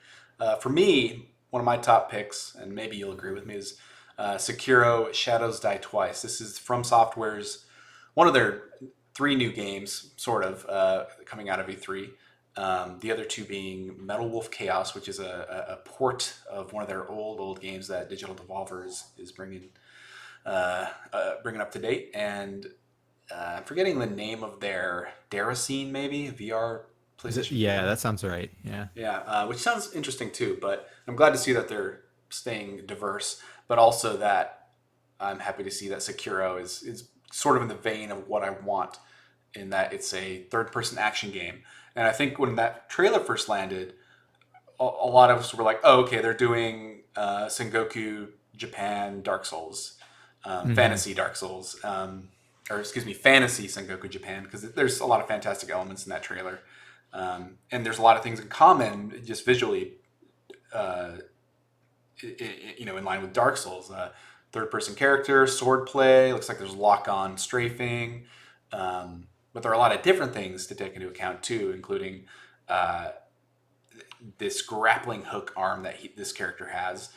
For me, one of my top picks, and maybe you'll agree with me, is Sekiro: Shadows Die Twice. This is From Software's one of their three new games, sort of, coming out of E3. The other two being Metal Wolf Chaos, which is a port of one of their old games that Digital Devolver is bringing up to date, and I'm forgetting the name of their Daracene, maybe VR PlayStation Yeah, 4. that sounds right. Yeah. Yeah, which sounds interesting too. But I'm glad to see that they're staying diverse, but also that I'm happy to see that Sekiro is sort of in the vein of what I want, in that it's a third person action game. And I think when that trailer first landed, a lot of us were like, "Oh, okay, they're doing Sengoku Japan Dark Souls, Hmm. fantasy Dark Souls, or excuse me, fantasy Sengoku Japan," because there's a lot of fantastic elements in that trailer, and there's a lot of things in common just visually, uh, in line with Dark Souls. Third person character, sword play. Looks like there's lock on strafing, but there are a lot of different things to take into account too, including. Uh, this grappling hook arm that this character has.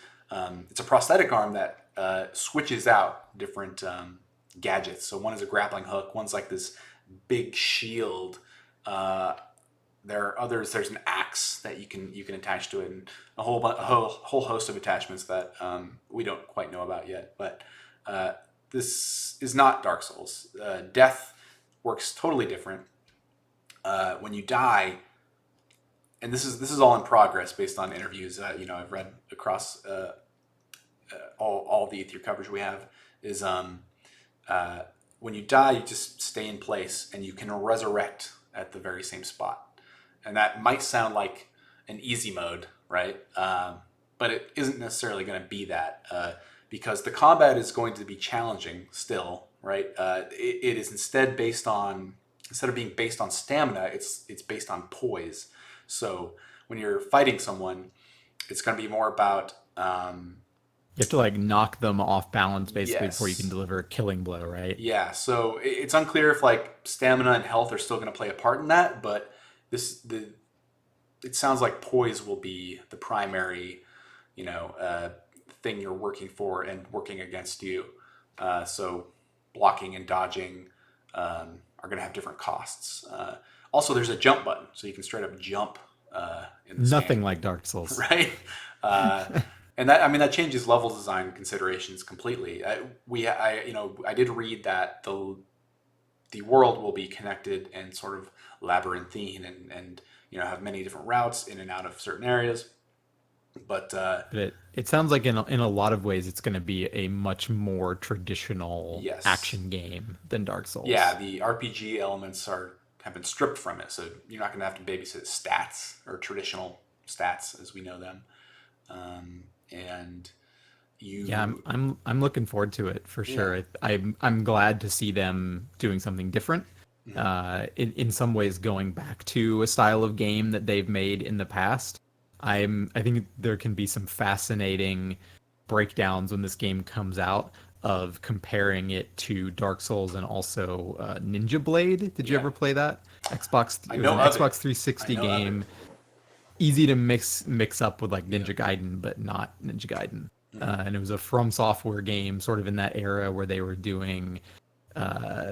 It's a prosthetic arm that switches out different gadgets. So one is a grappling hook, one's like this big shield. Uh, there are others. There's an axe that you can attach to it, and a whole host of attachments that we don't quite know about yet. But this is not Dark Souls. Death works totally different. When you die, and this is all in progress based on interviews. I've read across all the E3 coverage we have. Is uh, when you die, you just stay in place, and you can resurrect at the very same spot. And that might sound like an easy mode, right? But it isn't necessarily going to be that, because the combat is going to be challenging still, right? It is instead of being based on stamina, it's based on poise. So when you're fighting someone, it's going to be more about You have to like knock them off balance basically before you can yes, deliver a killing blow, right? yeah. So it's unclear if like stamina and health are still going to play a part in that, but this the it sounds like poise will be the primary, you know, uh, thing you're working for and working against you. So blocking and dodging are going to have different costs. Also, there's a jump button, so you can straight up jump in this game, Nothing like Dark Souls. right? Uh, and that, I mean, that changes level design considerations completely. I did read that the world will be connected and sort of labyrinthine, and have many different routes in and out of certain areas. But But it sounds like in a lot of ways it's going to be a much more traditional yes, action game than Dark yeah, Souls. the RPG elements have been stripped from it, so you're not going to have to babysit stats or traditional stats as we know them. And Yeah, you, I'm looking forward to it for yeah, sure. I'm glad to see them doing something different. Mhm. In some ways going back to a style of game that they've made in the past. I think there can be some fascinating breakdowns when this game comes out of comparing it to Dark Souls and also Ninja Blade. Did you Yeah, ever play that? Xbox. I It was know an of it. Xbox I 360 know of it. game, easy to mix up with like Yeah. Ninja Gaiden, but not Ninja Gaiden. Hmm. And it was a From Software game, sort of in that era where they were doing uh,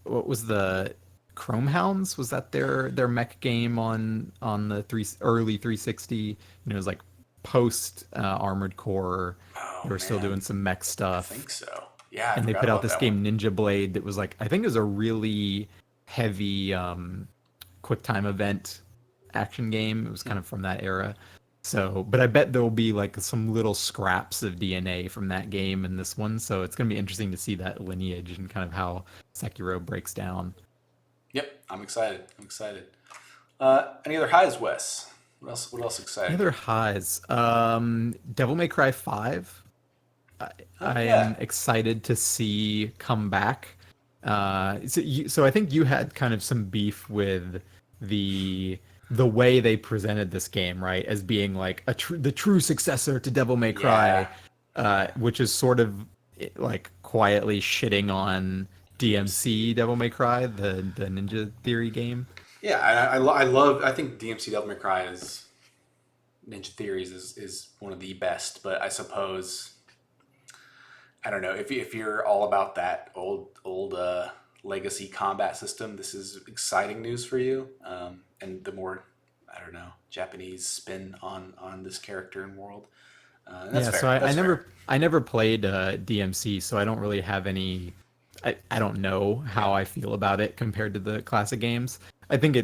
what was the Chrome Hounds? Was that their mech game on the early 360? It was like post Armored Core. Oh They were still doing man, some mech I stuff, think so. Yeah, I and they forgot put out about this that one. game Ninja Blade that was like I think it was a really heavy quick time event action game. It was Hmm. kind of from that era. So, but I bet there'll be like some little scraps of DNA from that game in this one. So it's going to be interesting to see that lineage and kind of how Sekiro breaks down. Yep, I'm excited. I'm excited. Any other highs, Wes? What else? What else Any excited other you? highs? Devil May Cry 5. I, Oh I yeah, am excited to see come back. So I think you had kind of some beef with the the way they presented this game, right, as being like the true successor to Devil May yeah, Cry, yeah. which is sort of like quietly shitting on DMC. DMC Devil May Cry, the Ninja Theory game. Yeah, I love. I think DMC Devil May Cry is Ninja Theories is one of the best. But I suppose I don't know if you're all about that old legacy combat system. This is exciting news for you. And the more I don't know Japanese spin on this character and world. And that's Yeah, so fair. I That's fair. never played DMC, so I don't really have any. I don't know Yeah. how I feel about it compared to the classic games. I think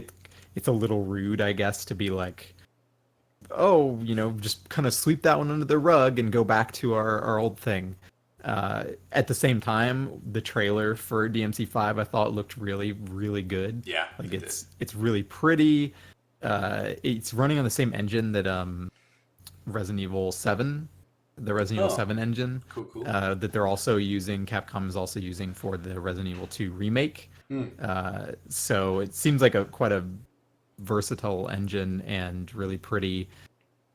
it's a little rude, I guess, to be like, oh, just kind of sweep that one under the rug and go back to our old thing. At the same time, the trailer for DMC 5 I thought looked really, really good. Yeah, Like it did. it's really pretty. It's running on the same engine that Resident Evil 7, the Resident Evil Oh, 7 engine, cool, cool. that they're also using, Capcom is also using for the Resident Evil 2 remake. Hmm. So it seems like a quite a versatile engine and really pretty.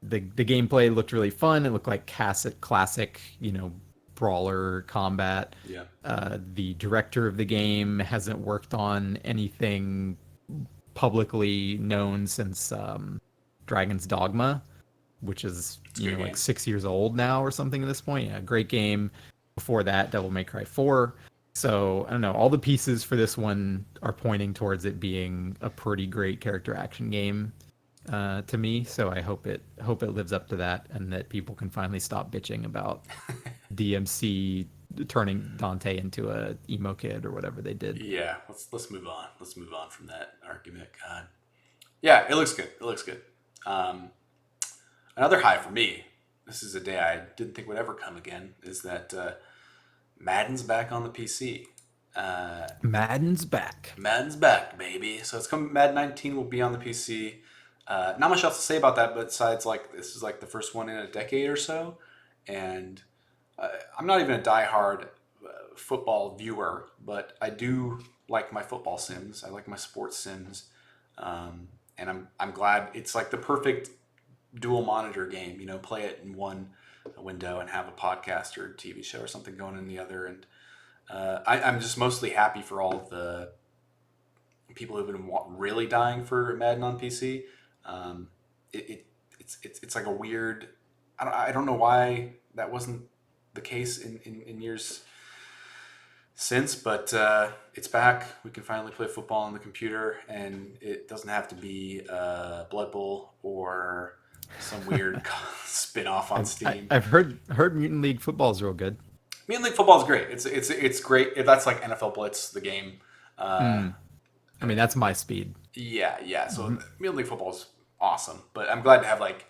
The gameplay looked really fun. It looked like classic, brawler combat. Yeah. The director of the game hasn't worked on anything publicly known since Dragon's Dogma, which is It's a good like game. 6 years old now or something at this point. Yeah, great game. Before that, Devil May Cry 4. So I don't know. All the pieces for this one are pointing towards it being a pretty great character action game to me. So I hope it lives up to that, and that people can finally stop bitching about DMC turning Dante into a emo kid or whatever they did. Yeah. Let's move on. Let's move on from that argument. God. Yeah, it looks good. It looks good. Um, Another high for me. This is a day I didn't think would ever come again. Is that Madden's back on the PC. Uh, Madden's back. Madden's back, baby. So it's coming. Madden 19 will be on the PC. Not much else to say about that, besides like this is like the first one in a decade or so, and I'm not even a diehard football viewer, but I do like my football sims. I like my sports sims, and I'm glad it's like the perfect dual monitor game. You know, play it in one window and have a podcast or a TV show or something going in the other. And I'm just mostly happy for all of the people who've been really dying for Madden on PC. Um, it, it it's like a weird. I don't know why that wasn't the case in years since, but it's back. We can finally play football on the computer, and it doesn't have to be Blood Bowl or some weird spin off on Steam. I've heard Mutant League football is real good. Mutant League Football is great. It's great. If that's like NFL Blitz, the game. Uh, Mm. I mean, that's my speed. yeah, yeah. So Mhm. Mutant League Football is awesome, but I'm glad to have like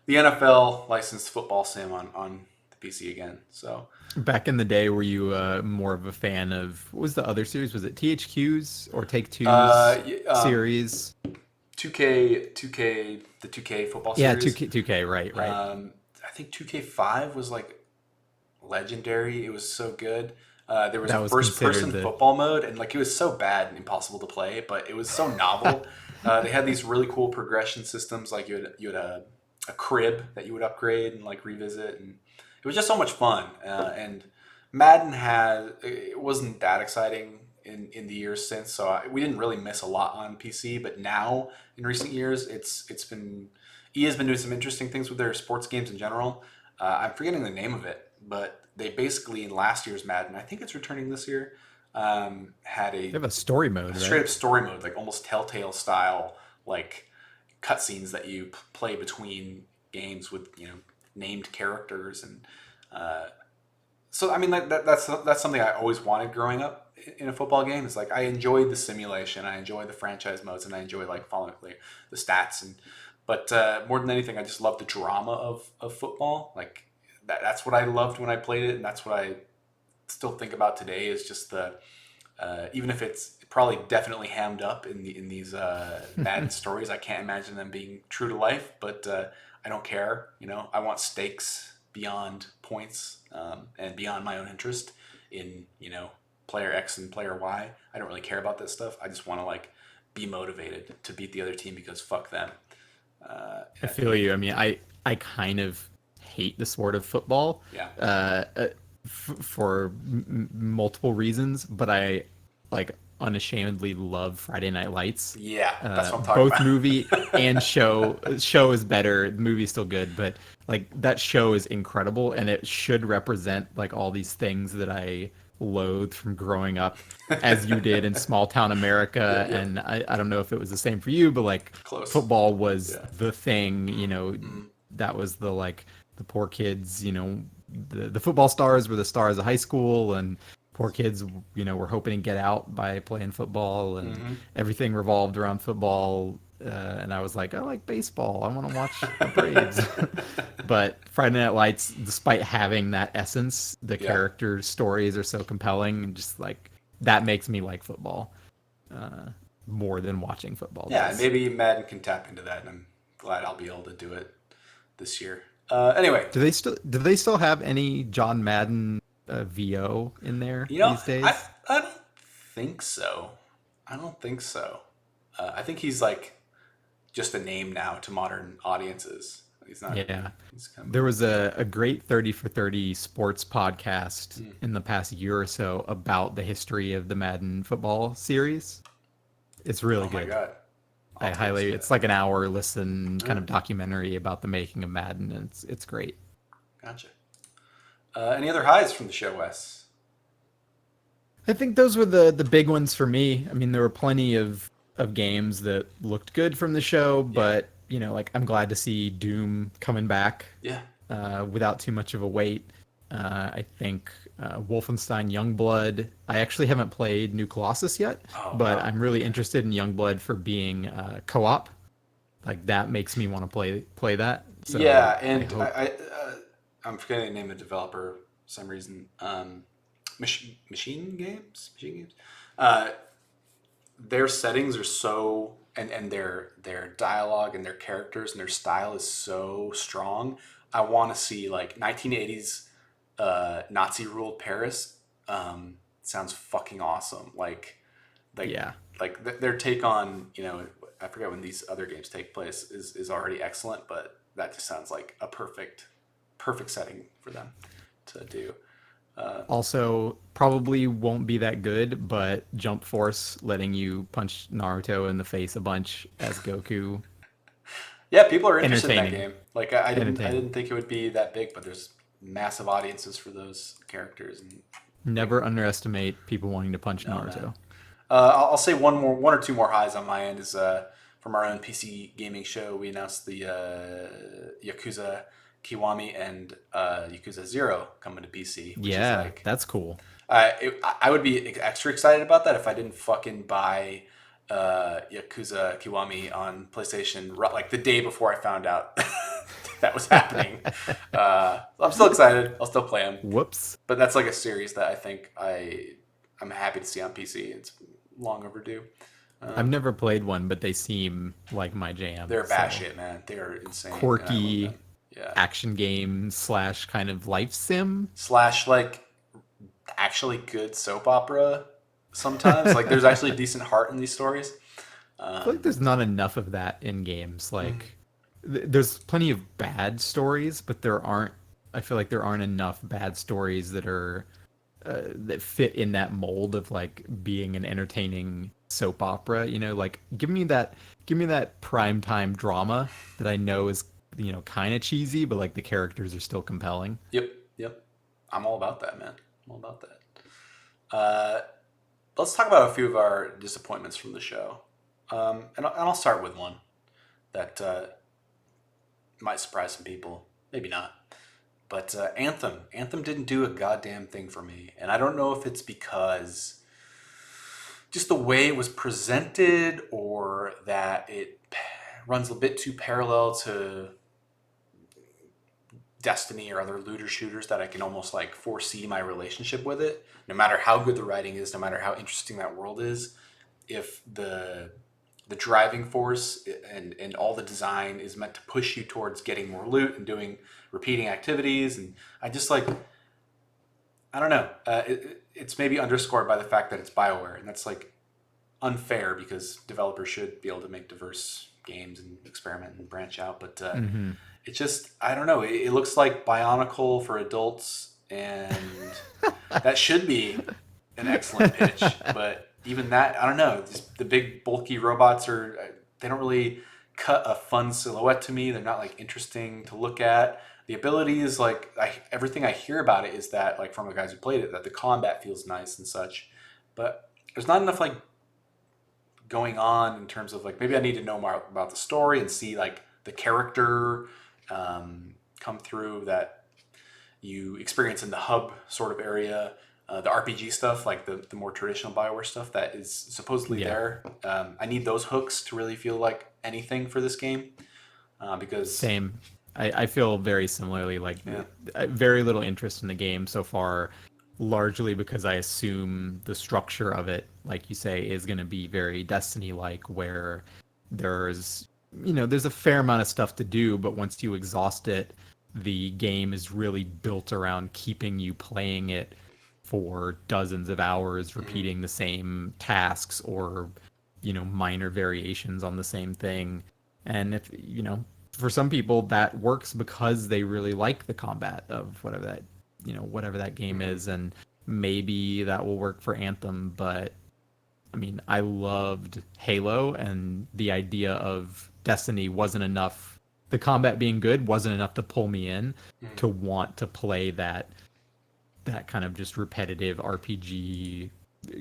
the NFL licensed football sim on the PC again. So Back in the day, were you more of a fan of what was the other series? Was it THQ's or Take Two's uh, y- um, series? 2K, the 2K football Yeah, series. 2K, right. I think 2K5 was like legendary. It was so good. There was a That was first considered person the football mode, and like it was so bad and impossible to play, but it was so novel. They had these really cool progression systems, like you had a crib that you would upgrade and like revisit, and it was just so much fun. And Madden had it wasn't that exciting in the years since, so we didn't really miss a lot on PC. But now in recent years, it's been EA has been doing some interesting things with their sports games in general. I'm forgetting the name of it, but they basically in last year's Madden, I think it's returning this year, had they a have a story mode, straight right? up story mode, like almost Telltale style, like cutscenes that you play between games with named characters and so I mean that's something I always wanted growing up in a football game. Is like I enjoyed the simulation, I enjoy the franchise modes, and I enjoy like following the stats and but more than anything, I just love the drama of football. Like that's what I loved when I played it, and that's what I still think about today. Is just the even if it's probably definitely hammed up in these Madden stories, I can't imagine them being true to life. But I don't care. I want stakes beyond points and beyond my own interest in player X and player Y. I don't really care about that stuff. I just want to like be motivated to beat the other team because fuck them. I I feel think you. I mean, I kind of hate the sport of football, yeah, for multiple reasons, but I like unashamedly love Friday Night Lights. yeah, that's what I'm talking Both movie and about. show. Show is better. The movie's still good, but like that show is incredible, and it should represent like all these things that I loathe from growing up, as you did in small town Yep, America. yep, And I don't know if it was the same for you, but like close. football was Yeah. the thing. Mm. That was the like the poor kids. The football stars were the stars of high school, and poor kids, were hoping to get out by playing football, and Hmm. everything revolved around football. And I was like, I like baseball. I want to watch the Braves. But Friday Night Lights, despite having that essence, the Yeah. character stories are so compelling, and just like that makes me like football uh, more than watching football Yeah, and does. maybe Madden can tap into that, and I'm glad I'll be able to do it this year. Anyway, Do they still have any John Madden VO in there these I days? I don't think so. I don't think so. I think he's like just a name now to modern audiences. He's not. Yeah. He's kind of There was a great 30 for 30 sports podcast mm, in the past year or so about the history of the Madden football series. It's really oh my good. god. I'll I have to listen highly to it's like an hour listen that. kind of documentary about the making of Madden, and it's great. Gotcha. Any other highs from the show, Wes? I think those were the big ones for me. I mean, there were plenty of games that looked good from the show, Yeah. but like I'm glad to see Doom coming back Yeah. without too much of a wait. I think Wolfenstein Youngblood. I actually haven't played New Colossus yet, Oh but wow. I'm really Okay. interested in Youngblood for being co-op. Like that makes me want to play that. So Yeah, I and hope. I'm forgetting the name of the developer for some reason. Machine games. Uh, their settings are so and their dialogue and their characters and their style is so strong. I want to see like 1980s Nazi ruled Paris. Sounds fucking awesome. Like Yeah. their take on I forget when these other games take place is already excellent, but that just sounds like a perfect setting for them to do. Also, probably won't be that good, but Jump Force letting you punch Naruto in the face a bunch as Goku, Yeah, people are interested in that entertaining, game. Like I didn't entertaining. think it would be that big, but there's massive audiences for those characters and like Never underestimate people wanting to punch no man. Naruto. I'll say one or two more highs on my end is from our own PC gaming show. We announced the Yakuza Kiwami and Yakuza Zero coming to PC, which is Yeah, like that's cool. I would be extra excited about that if I didn't fucking buy Yakuza Kiwami on PlayStation like the day before I found out that was happening. I'm still excited. I'll still play them, Whoops. but that's like a series that I think I'm happy to see on PC. It's long overdue. I've never played one, but they seem like my jam. They're So batshit, man. They are insane, and I love them. quirky Yeah. action game slash kind of life sim. Slash like actually good soap opera sometimes. Like there's actually decent heart in these stories. I feel like there's not enough of that in games. Mm, Like, there's plenty of bad stories, but there aren't. I feel like there aren't enough bad stories that are that fit in that mold of like being an entertaining soap opera. You know, like give me that primetime drama that I know is kind of cheesy, but like the characters are still compelling. yep, yep. I'm all about that, man. I'm all about that. Uh, let's talk about a few of our disappointments from the show. And I'll start with one that might surprise some people. Maybe not. But Anthem. Anthem didn't do a goddamn thing for me. And I don't know if it's because just the way it was presented or that it runs a bit too parallel to Destiny or other looter shooters that I can almost like foresee my relationship with it. No matter how good the writing is, no matter how interesting that world is, if the driving force and all the design is meant to push you towards getting more loot and doing repeating activities, and I just like I don't know. It's maybe underscored by the fact that it's Bioware, and that's like unfair because developers should be able to make diverse games and experiment and branch out. But Hmm. it just I don't know. It looks like Bionicle for adults, and that should be an excellent pitch. But even that, I don't know. Just the big bulky robots are they don't really cut a fun silhouette to me. They're not like interesting to look at. The abilities, like everything I hear about it is that like from the guys who played it, that the combat feels nice and such. But there's not enough like going on in terms of like maybe I need to know more about the story and see like the character come through that you experience in the hub sort of area. The RPG stuff, like the more traditional Bioware stuff that is supposedly Yeah. there. I need those hooks to really feel like anything for this game because, Same. I feel very similarly. Like yeah. very little interest in the game so far, largely because I assume the structure of it, like you say, is going to be very Destiny-like, where there's there's a fair amount of stuff to do, but once you exhaust it, the game is really built around keeping you playing it for dozens of hours, Mhm. repeating the same tasks or minor variations on the same thing. And if for some people that works because they really like the combat of whatever that game Mhm. is, and maybe that will work for Anthem. But I mean, I loved Halo, and the idea of Destiny wasn't enough. The combat being good wasn't enough to pull me in Mhm. to want to play that kind of just repetitive RPG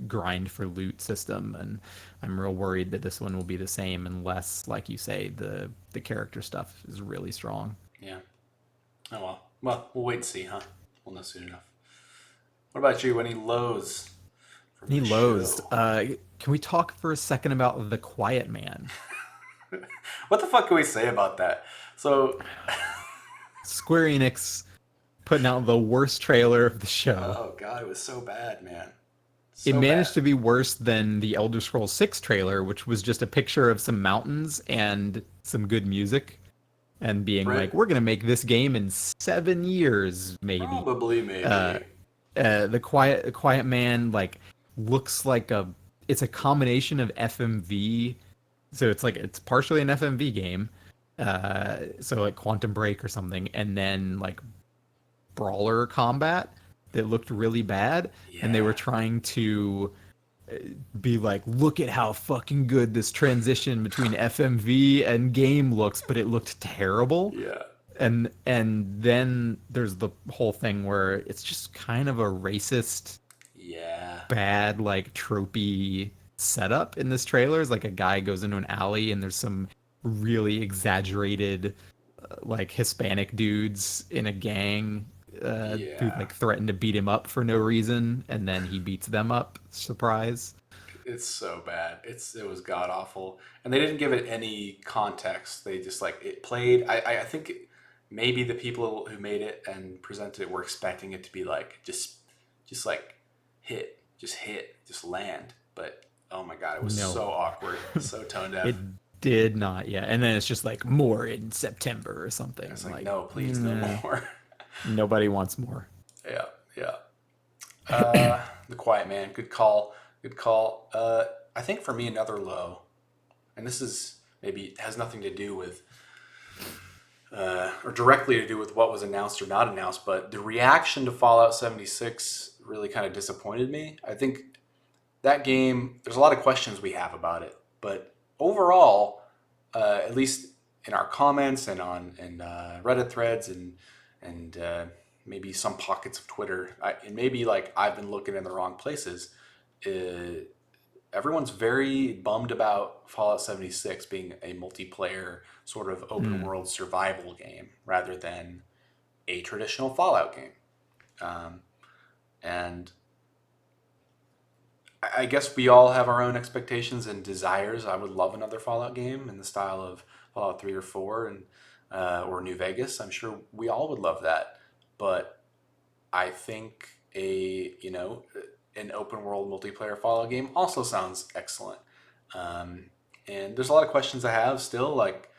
grind for loot system. And I'm real worried that this one will be the same unless, like you say, the character stuff is really strong. Yeah. Oh well. Well, we'll wait and see, huh? We'll know soon enough. What about you? Any lows from Any the lows? show? Can we talk for a second about The Quiet Man? What the fuck can we say about that? So, Square Enix putting out the worst trailer of the show. oh god, it was so bad, man. It So managed bad. to be worse than the Elder Scrolls 6 trailer, which was just a picture of some mountains and some good music, and being Right? like, we're gonna make this game in 7 years, maybe. Probably, Uh, maybe. the Quiet Man like looks like it's a combination of FMV, so it's like it's partially an FMV game, so like Quantum Break or something, and then like brawler combat that looked really bad, and they were Yeah. trying to be like, look at how fucking good this transition between FMV and game looks, but it looked terrible. Yeah. And then there's the whole thing where it's just kind of a racist, Yeah. bad, like tropey setup in this trailer. It's like a guy goes into an alley and there's some really exaggerated like Hispanic dudes in a gang who Yeah. like threaten to beat him up for no reason, and then he beats them up. Surprise. It's so bad. It was god awful, and they didn't give it any context. They just like it played. I think maybe the people who made it and presented it were expecting it to be like just like hit, just land. But oh my god, it was No, so awkward, so tone it deaf. did not. Yeah, and then it's just like more in September or It's something. like Like, no, please, no nah, more. nobody wants more. Yeah, yeah. The Quiet Man. Good call. Good call. I think for me another low, and this is maybe has nothing to do with or directly to do with what was announced or not announced, but the reaction to Fallout 76 really kind of disappointed me. I think that game, there's a lot of questions we have about it, but overall, at least in our comments and on Reddit threads and maybe some pockets of Twitter, and maybe like I've been looking in the wrong places. Uh, Everyone's very bummed about Fallout 76 being a multiplayer sort of open Hmm. world survival game rather than a traditional Fallout game. Um, and I guess we all have our own expectations and desires. I would love another Fallout game in the style of Fallout 3 or 4 and or New Vegas. I'm sure we all would love that. But I think an open world multiplayer Fallout game also sounds excellent. Um, and there's a lot of questions I have still, like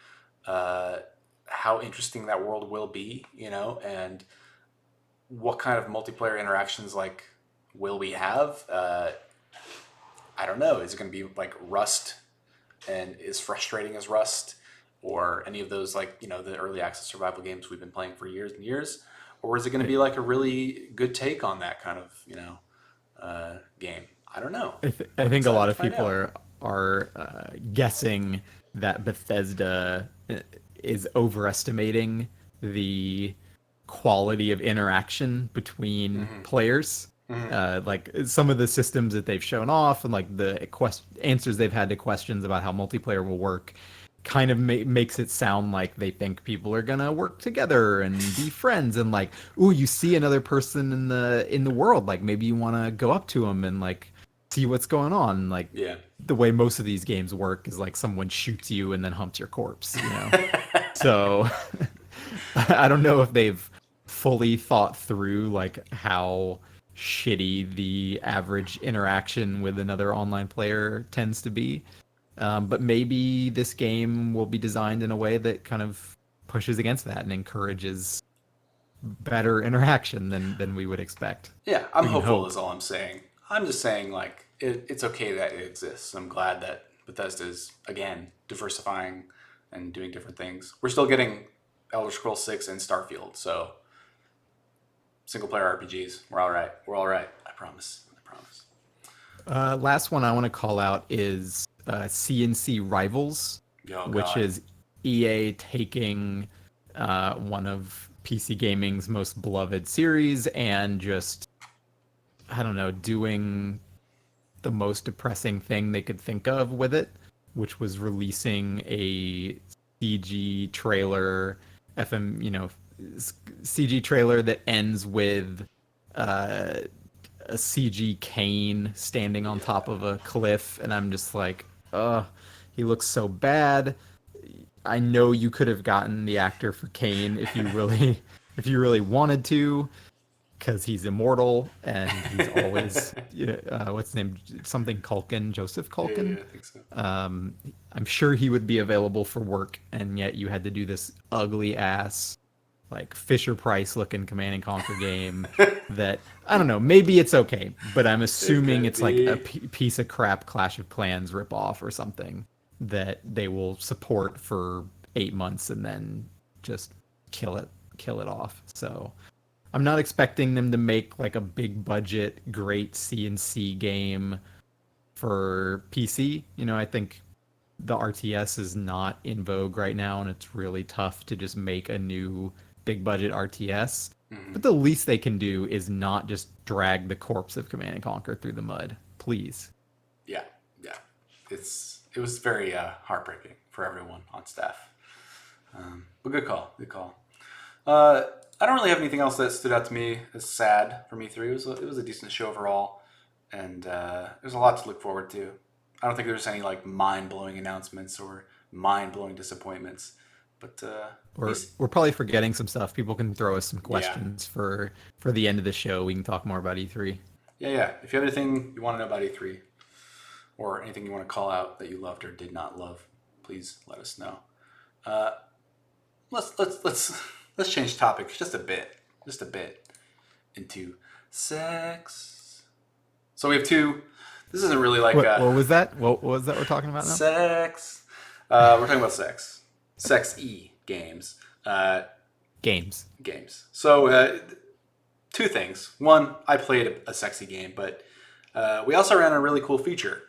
uh, how interesting that world will be, and what kind of multiplayer interactions like will we have? I don't know. Is it going to be like Rust and is frustrating as Rust, or any of those like the early access survival games we've been playing for years and years, or is it going to I, be like a really good take on that kind of game? I don't know. I I'm think a excited lot to of find people out. are guessing that Bethesda is overestimating the quality of interaction between Hmm. players. Hmm. Like some of the systems that they've shown off and like the answers they've had to questions about how multiplayer will work kind of makes it sound like they think people are gonna work together and be friends and like, ooh, you see another person in the world, like maybe you want to go up to them and like see what's going on. Like Yeah. the way most of these games work is like someone shoots you and then humps your corpse. So I don't know if they've fully thought through like how shitty the average interaction with another online player tends to be. But maybe this game will be designed in a way that kind of pushes against that and encourages better interaction than we would expect. Yeah, I'm We can hopeful hope. is all I'm saying. I'm just saying like it's okay that it exists. I'm glad that Bethesda is again diversifying and doing different things. We're still getting Elder Scrolls 6 and Starfield, so single player RPGs. We're all right. We're all right. I promise. I promise. Last one I want to call out is CNC Rivals, Oh which God. is EA taking one of PC gaming's most beloved series and just, I don't know, doing the most depressing thing they could think of with it, which was releasing a CG trailer, FM, CG trailer that ends with uh, a CG Kane standing on top Yeah. of a cliff, and I'm just like, he looks so bad. I know you could have gotten the actor for Kane if you really, if you really wanted to, because he's immortal and he's always, what's his name, something Culkin, Joseph Yeah, Culkin. yeah, I think so. Um, I'm sure he would be available for work, and yet you had to do this ugly ass, like Fisher Price looking Command and Conquer game that I don't know. Maybe it's okay, but I'm It assuming could it's like a be. piece of crap Clash of Clans ripoff or something that they will support for 8 months and then just kill it, kill it off. So I'm not expecting them to make like a big budget, great CNC game for PC. I think the RTS is not in vogue right now, and it's really tough to just make a new big budget RTS. But Hmm. the least they can do is not just drag the corpse of Command and Conquer through the mud. Please. Yeah, yeah. It was very heartbreaking for everyone on staff. But good call. Good call. Uh, I don't really have anything else that stood out to me as sad from E3. It was a decent show overall, and there's a lot to look forward to. I don't think there's any like mind blowing announcements or mind blowing disappointments, but We're probably forgetting some stuff. People can throw us some yeah, questions for the end of the show. We can talk more about E3. yeah, yeah. If you have anything you want to know about E3 or anything you want to call out that you loved or did not love, please let us know. Uh, let's let's change topics just a bit, into Sex. So we have two. This isn't really like What was that? What was that we're talking about now? sex. We're talking about sex. Sex E games. Uh, Games. games. So two things. One, I played a sexy game, but we also ran a really cool feature.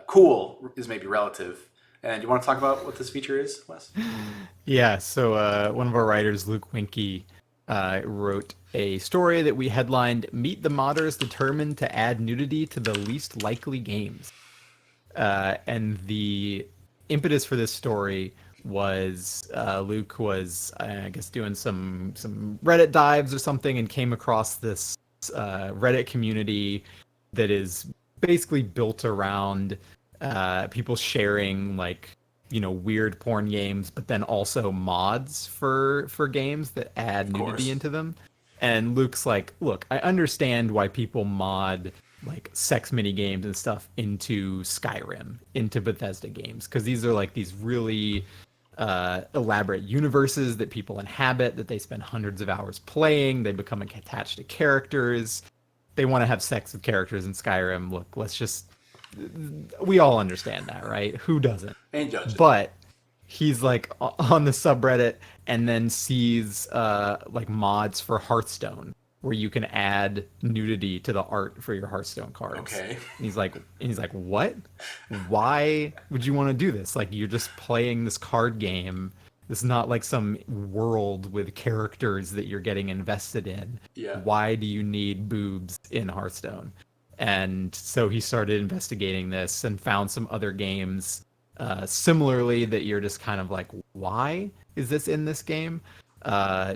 Cool is maybe relative. And you want to talk about what this feature is, Wes? Yeah, so one of our writers, Luke Winkie, wrote a story that we headlined "Meet the Modders Determined to Add Nudity to the Least Likely Games." And the impetus for this story was Luke was, I guess, doing some Reddit dives or something, and came across this Reddit community that is basically built around people sharing like weird porn games, but then also mods for games that add Of nudity course. into them. And Luke's like, look, I understand why people mod like sex mini games and stuff into Skyrim, into Bethesda games, because these are like these really elaborate universes that people inhabit, that they spend hundreds of hours playing. They become attached to characters. They want to have sex with characters in Skyrim. Look, let's just we all understand that, right? Who doesn't? Ain't judging. But he's like on the subreddit and then sees like mods for Hearthstone where you can add nudity to the art for your Hearthstone cards. Okay. And he's like, "What? Why would you want to do this? Like you're just playing this card game. It's not like some world with characters that you're getting invested in. Yeah. Why do you need boobs in Hearthstone?" And so he started investigating this and found some other games similarly that you're just kind of like, why is this in this game? Uh,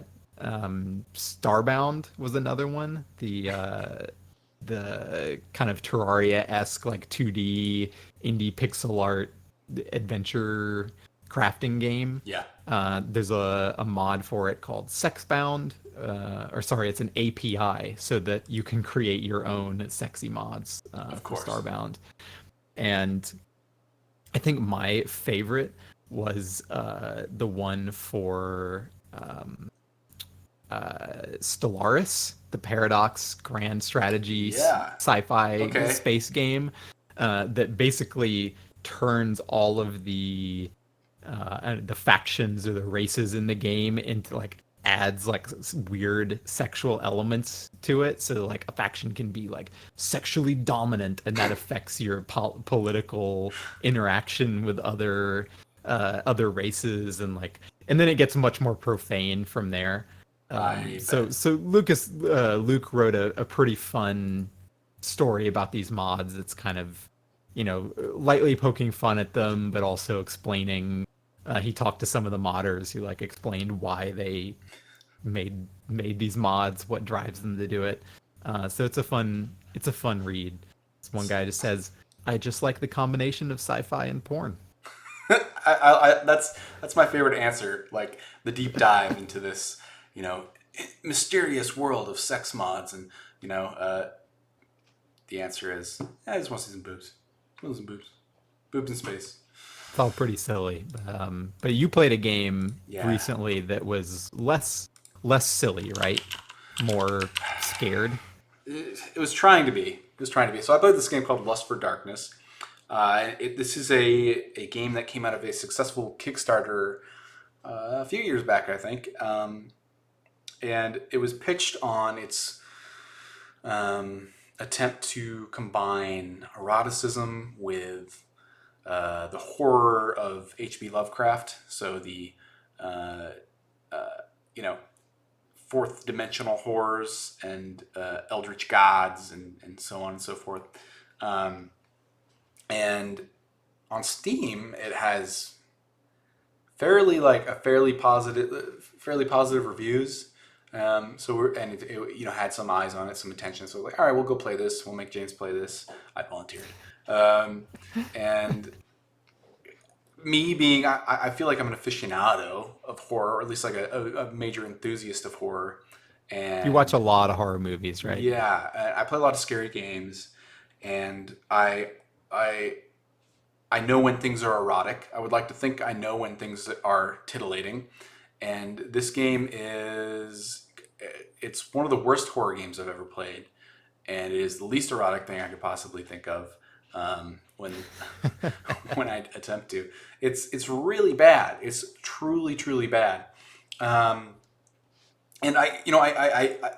Starbound was another one. The kind of Terraria-esque like 2D indie pixel art adventure crafting game. Yeah. There's a mod for it called Sexbound, or sorry, it's an API so that you can create your own sexy mods Of for course. Starbound. And I think my favorite was the one for Stellaris, the Paradox Grand Strategy Yeah. sci-fi Okay. space game that basically turns all of the factions or the races in the game into like adds like weird sexual elements to it. So like a faction can be like sexually dominant, and that affects your political interaction with other races, and like and then it gets much more profane from there. I So bet. so Luke wrote a pretty fun story about these mods. It's kind of lightly poking fun at them, but also explaining. He talked to some of the modders who like explained why they made these mods, what drives them to do it. So it's a fun read. This one guy just says, "I just like the combination of sci-fi and porn." That's my favorite answer. Like the deep dive into this, you know, mysterious world of sex mods, and the answer is, I just want to see some boobs. I want some boobs. Boobs in space. It's all pretty silly. But you played a game Yeah. recently that was less silly, right? More scared. It was trying to be. It was trying to be. So I played this game called Lust for Darkness. This is a game that came out of a successful Kickstarter a few years back, I think. And it was pitched on its attempt to combine eroticism with the horror of H.P. Lovecraft. So the uh, you know fourth dimensional horrors and eldritch gods and so on and so forth. Um, and on Steam, it has fairly positive reviews. So had some eyes on it, some attention. So like, all right, we'll go play this. We'll make James play this. I volunteered, and me being, I feel like I'm an aficionado of horror, or at least like a major enthusiast of horror. You watch And a lot of horror movies, right? yeah, I play a lot of scary games, and I I know when things are erotic. I would like to think I know when things are titillating, and this game is it's one of the worst horror games I've ever played, and it is the least erotic thing I could possibly think of. When when I attempt to, it's really bad. It's truly truly bad. Um, and I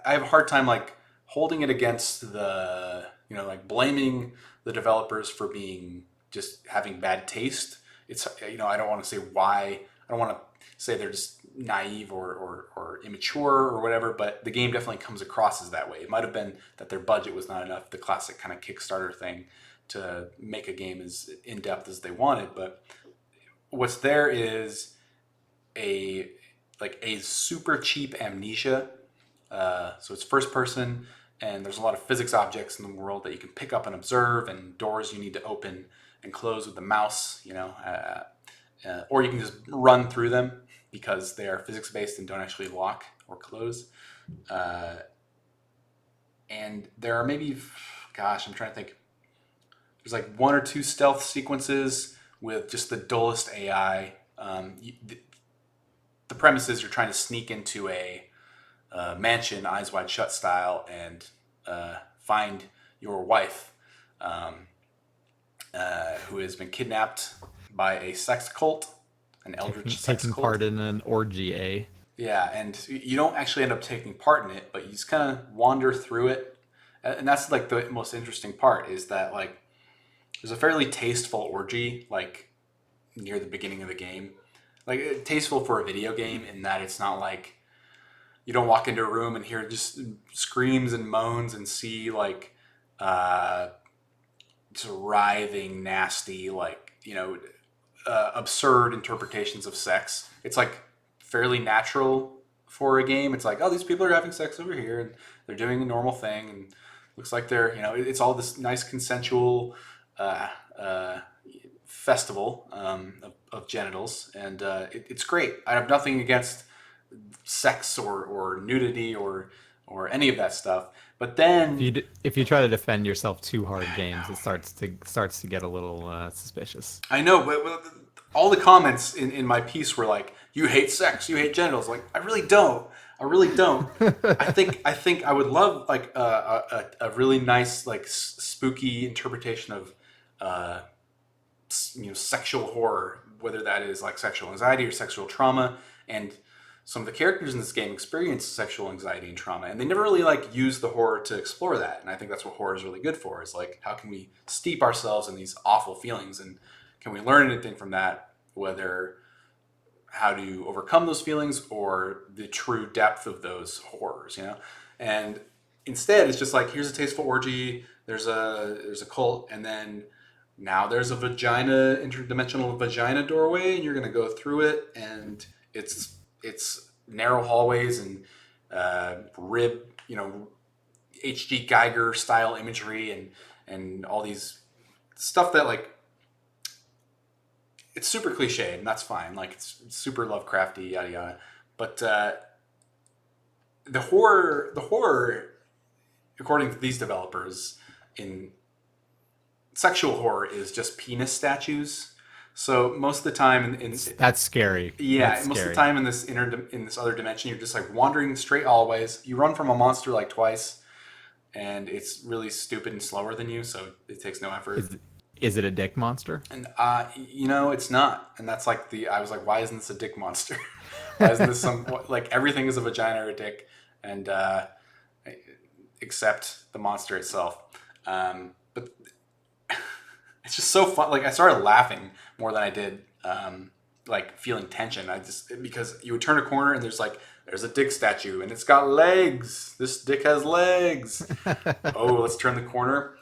have a hard time like holding it against the like blaming the developers for being just having bad taste. It's I don't want to say why. I don't want to say they're just naive or immature or whatever, but the game definitely comes across as that way. It might have been that their budget was not enough, the classic kind of Kickstarter thing, to make a game as in depth as they wanted. But what's there is a a super cheap amnesia. So it's first person, and there's a lot of physics objects in the world that you can pick up and observe, and doors you need to open and close with the mouse. Or you can just run through them because they are physics based and don't actually lock or close. Uh, and there are maybe, gosh, I'm trying to think. There's like one or two stealth sequences with just the dullest AI. The premise is you're trying to sneak into a mansion, eyes wide shut style, and find your wife, um, who has been kidnapped by a sex cult, an eldritch sex Taking cult. part in an orgy, eh? Yeah, and you don't actually end up taking part in it, but you just kind of wander through it, and that's like the most interesting part is that like there's a fairly tasteful orgy like near the beginning of the game, like tasteful for a video game in that it's not like you don't walk into a room and hear just screams and moans and see like uh, just writhing, nasty, like absurd interpretations of sex. It's like fairly natural for a game. It's like, oh, these people are having sex over here and they're doing a normal thing, and looks like they're it's all this nice consensual uh, uh, festival of genitals, and it's great. I have nothing against sex or nudity or any of that stuff. But then If you try to defend yourself too hard, James, it starts to get a little suspicious. I know, but all the comments in my piece were like, "You hate sex, you hate genitals." Like, I really don't. I really don't. I think I would love like a really nice like spooky interpretation of uh, sexual horror, whether that is like sexual anxiety or sexual trauma. And some of the characters in this game experience sexual anxiety and trauma, and they never really like use the horror to explore that. And I think that's what horror is really good for, is like how can we steep ourselves in these awful feelings, and can we learn anything from that, whether how to overcome those feelings or the true depth of those horrors. And instead it's just like, here's a tasteful orgy, there's a cult, and then now there's a vagina, interdimensional vagina doorway, and you're going to go through it, and it's narrow hallways and rib, HG Geiger style imagery, and all these stuff that like it's super cliche, and that's fine. Like it's super Lovecrafty, yada yada. But the horror, according to these developers, in sexual horror is just penis statues. So most of the time in That's scary. yeah, That's most of the scary. time in this other dimension, you're just like wandering straight hallways. You run from a monster like twice, and it's really stupid and slower than you, so it takes no effort. Is it a dick monster? And it's not. And that's like I was like, why isn't this a dick monster? Why isn't this like everything is a vagina or a dick, and except the monster itself. But it's just so fun. Like I started laughing more than I did like feeling tension. I just, because you would turn a corner and there's a dick statue and it's got legs. This dick has legs. Oh, let's turn the corner.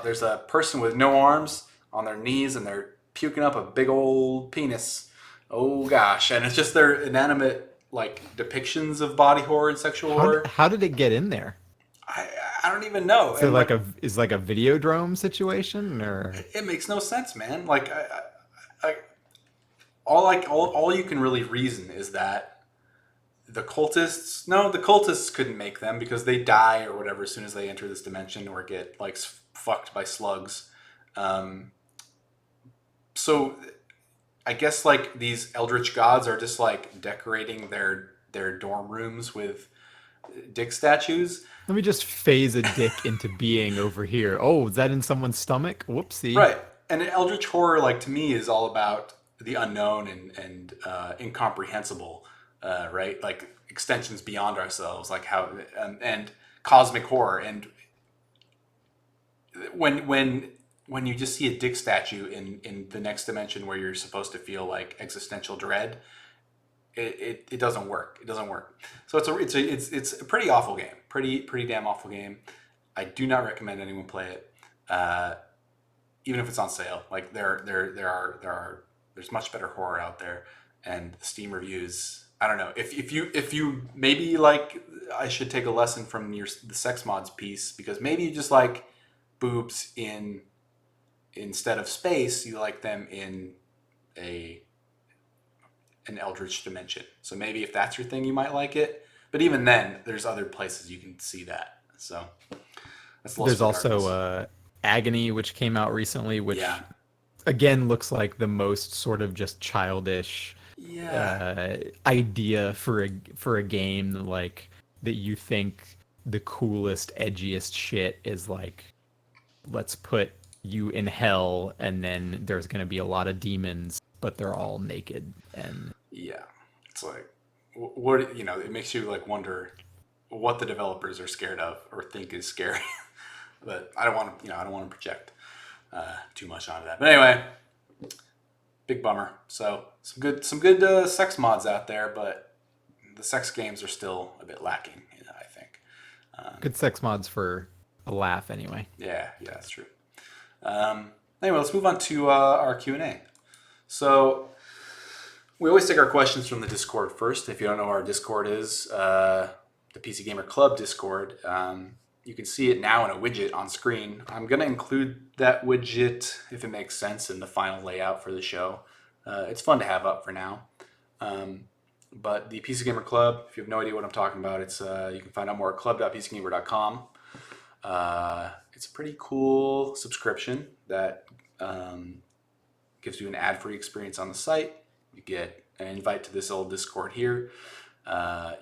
There's a person with no arms on their knees and they're puking up a big old penis. Oh gosh, and it's just their inanimate like depictions of body horror and sexual horror. How did it get in there? I I don't even know. So And like like a Videodrome situation, or it makes no sense, man. Like all you can really reason is that the cultists couldn't make them because they die or whatever as soon as they enter this dimension or get like fucked by slugs. Um, so I guess like these eldritch gods are just like decorating their dorm rooms with dick statues. Let me just phase a dick into being over here. Oh, is that in someone's stomach? Whoopsie. Right. And eldritch horror, like to me, is all about the unknown and incomprehensible, right? Like extensions beyond ourselves, like how and cosmic horror. And when you just see a dick statue in the next dimension where you're supposed to feel like existential dread, it doesn't work. It doesn't work. So it's a pretty awful game. Pretty damn awful game. I do not recommend anyone play it. Even if it's on sale. Like there's much better horror out there, and the Steam reviews. I don't know if you maybe like I should take a lesson from the sex mods piece, because maybe you just like boobs in instead of space, you like them in a an eldritch dimension. So maybe if that's your thing, you might like it. But even then, there's other places you can see that. So that's the There's Lust for also Darkness. Agony, which came out recently, which Yeah, again looks like the most sort of just childish yeah, idea for a game, like that you think the coolest, edgiest shit is like, let's put you in hell, and then there's going to be a lot of demons, but they're all naked. And yeah. It's like what it makes you like wonder what the developers are scared of or think is scary. But I don't want to I don't want to project too much onto that. But anyway, big bummer. So some good sex mods out there, but the sex games are still a bit lacking. I think. good sex mods for a laugh, anyway. Yeah, that's true. Anyway, let's move on to our Q&A. So we always take our questions from the Discord first. If you don't know what our Discord is, the PC Gamer Club Discord, you can see it now in a widget on screen. I'm going to include that widget, if it makes sense, in the final layout for the show. It's fun to have up for now. But the PC Gamer Club, if you have no idea what I'm talking about, it's you can find out more at club.pcgamer.com. It's a pretty cool subscription that gives you an ad-free experience on the site. You get an invite to this old Discord here.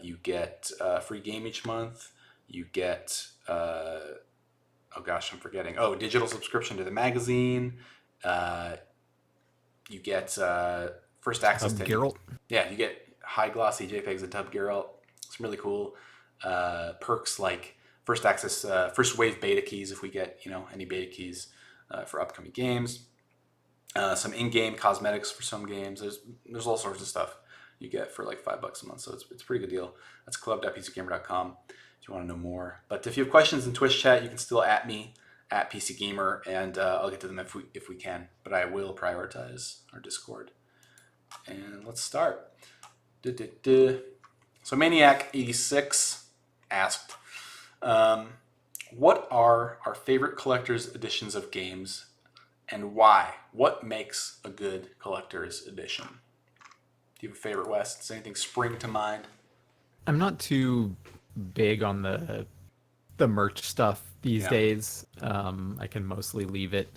You get a free game each month. You get, oh gosh, I'm forgetting. Oh, digital subscription to the magazine. You get first access to Geralt. yeah, you get high glossy JPEGs of Tub Geralt. It's really cool. Perks like first access, first wave beta keys if we get any beta keys for upcoming games. Some in-game cosmetics for some games. There's all sorts of stuff you get for like $5 a month. So it's a pretty good deal. That's club.pcgamer.com if you want to know more. But if you have questions in Twitch chat, you can still at me at PCGamer, and I'll get to them if we can. But I will prioritize our Discord. And let's start. So Maniac86 asked, what are our favorite collector's editions of games, and why? What makes a good collector's edition? Do you have a favorite, Wes? Does anything spring to mind? I'm not too big on the merch stuff these Yeah. days. I can mostly leave it.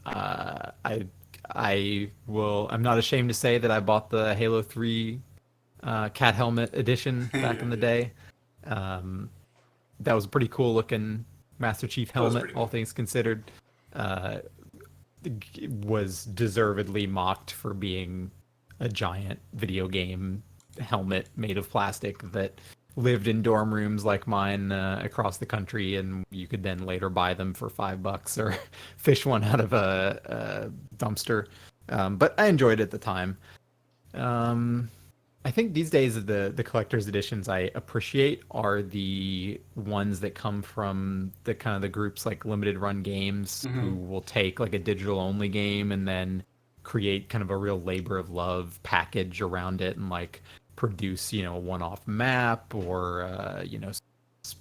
I I will. I'm not ashamed to say that I bought the Halo 3 cat helmet edition back in the Yeah. day. Um, that was a pretty cool looking Master Chief That was helmet, pretty all cool. things considered. Uh, was deservedly mocked for being a giant video game helmet made of plastic that lived in dorm rooms like mine across the country, and you could then later buy them for $5 or fish one out of a dumpster. But I enjoyed it at the time. Um, I think these days the collector's editions I appreciate are the ones that come from the kind of the groups like Limited Run Games, who Mm-hmm. will take like a digital only game and then create kind of a real labor of love package around it, and like produce a one-off map or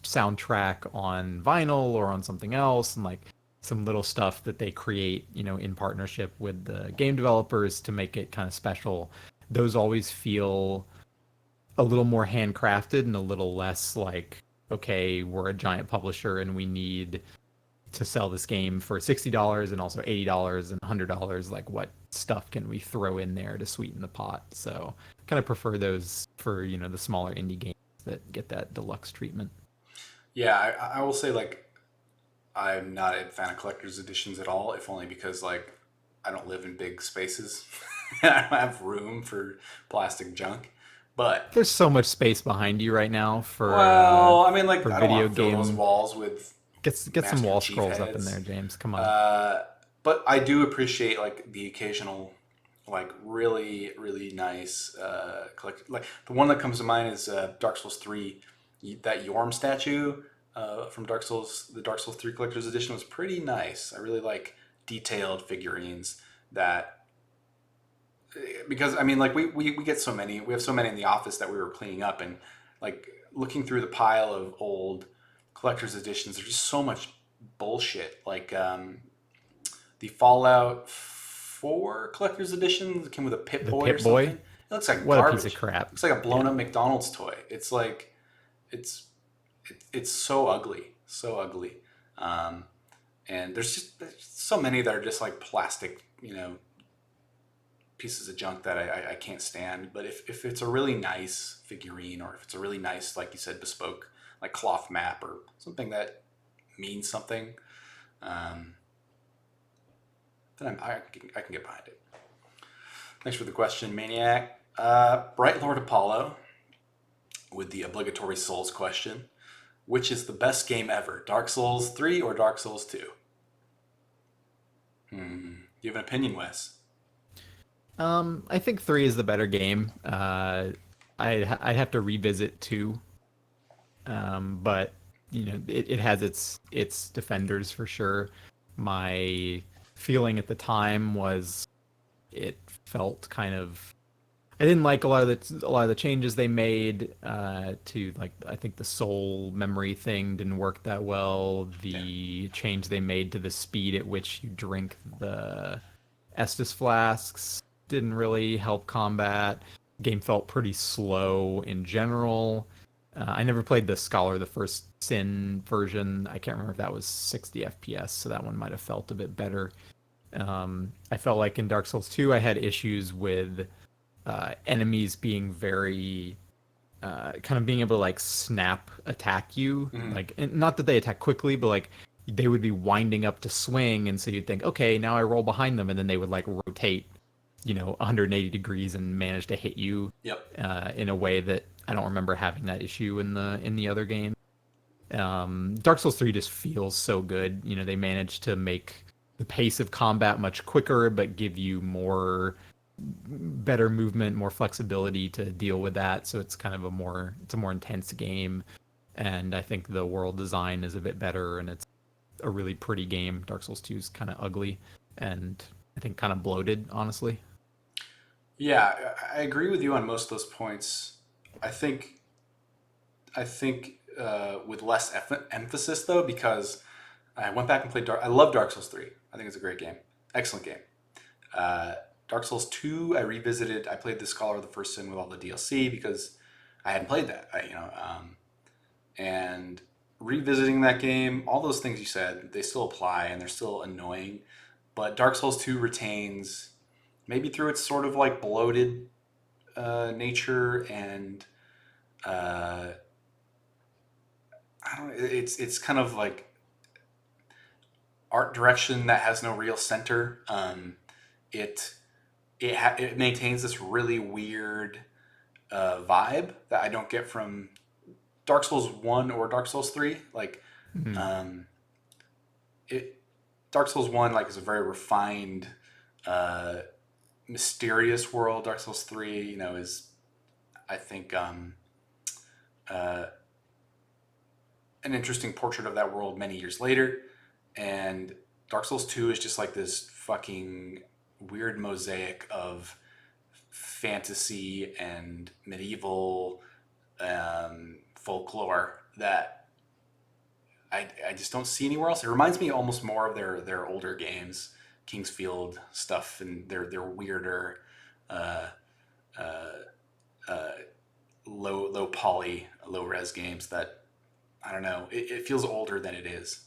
soundtrack on vinyl or on something else, and like some little stuff that they create in partnership with the game developers to make it kind of special. Those always feel a little more handcrafted and a little less like, okay, we're a giant publisher and we need to sell this game for $60 and also $80 and $100. Like, what stuff can we throw in there to sweeten the pot? So kind of prefer those for the smaller indie games that get that deluxe treatment. Yeah, I will say like I'm not a fan of collector's editions at all, if only because like I don't live in big spaces. I don't have room for plastic junk. But There's so much space behind you right now well, I mean, like for I don't video want to fill those game. walls with Get some Master wall Chief scrolls up in there, heads. James. Come on. Uh, but I do appreciate like the occasional, like really nice collect. Like the one that comes to mind is Dark Souls 3. That Yorm statue from the Dark Souls 3 Collector's Edition was pretty nice. I really like detailed figurines that because I mean like we get so many we have so many in the office that we were cleaning up and like looking through the pile of old collector's editions there's just so much bullshit like the Fallout 4 collector's edition that came with a Pit The Boy or Pit something. Boy. It looks like What a piece of garbage. crap. Looks like a blown Yeah. up McDonald's toy. It's like it's so ugly, so ugly. Um, and there's so many that are just like plastic, pieces of junk that I can't stand. But if it's a really nice figurine or if it's a really nice, like you said, bespoke, like cloth map or something that means something, um, then I can get behind it. Thanks for the question, Maniac. Bright Lord Apollo with the obligatory Souls question. Which is the best game ever, Dark Souls 3 or Dark Souls 2? Do you have an opinion, Wes? I think 3 is the better game. I'd have to revisit 2. But it has its defenders for sure. My feeling at the time was it felt kind of I didn't like a lot of the changes they made to like I think the soul memory thing didn't work that well. Yeah. The change they made to the speed at which you drink the Estus flasks didn't really help combat. Game felt pretty slow in general. I never played the Scholar, the first Sin version. I can't remember if that was 60 FPS, so that one might have felt a bit better. I felt like in Dark Souls 2, I had issues with enemies being very kind of being able to like snap attack you, like and not that they attack quickly, but like they would be winding up to swing, and so you'd think, okay, now I roll behind them, and then they would like rotate, 180 degrees and manage to hit you Yep. in a way that I don't remember having that issue in the other game. Dark Souls 3 just feels so good. They managed to make the pace of combat much quicker, but give you better movement, more flexibility to deal with that. So it's kind of it's a more intense game. And I think the world design is a bit better and it's a really pretty game. Dark Souls 2 is kind of ugly and I think kind of bloated, honestly. Yeah, I agree with you on most of those points. I think with less emphasis though, because I went back and played Dark. I love Dark Souls 3. I think it's a great game, excellent game. Uh, Dark Souls 2, I revisited. I played the Scholar of the First Sin with all the DLC because I hadn't played that. And revisiting that game, all those things you said, they still apply and they're still annoying. But Dark Souls 2 retains, maybe through its sort of like bloated nature and uh, I don't know, it's kind of like art direction that has no real center. It it maintains this really weird vibe that I don't get from Dark Souls 1 or Dark Souls 3. Like Mhm. um, it Dark Souls 1 like is a very refined uh, mysterious world. Dark Souls 3, is I think uh, an interesting portrait of that world many years later. And Dark Souls 2 is just like this fucking weird mosaic of fantasy and medieval folklore that I just don't see anywhere else. It reminds me almost more of their older games, Kingsfield stuff, and their weirder, uh, uh, uh, low poly, low res games that I don't know. It feels older than it is,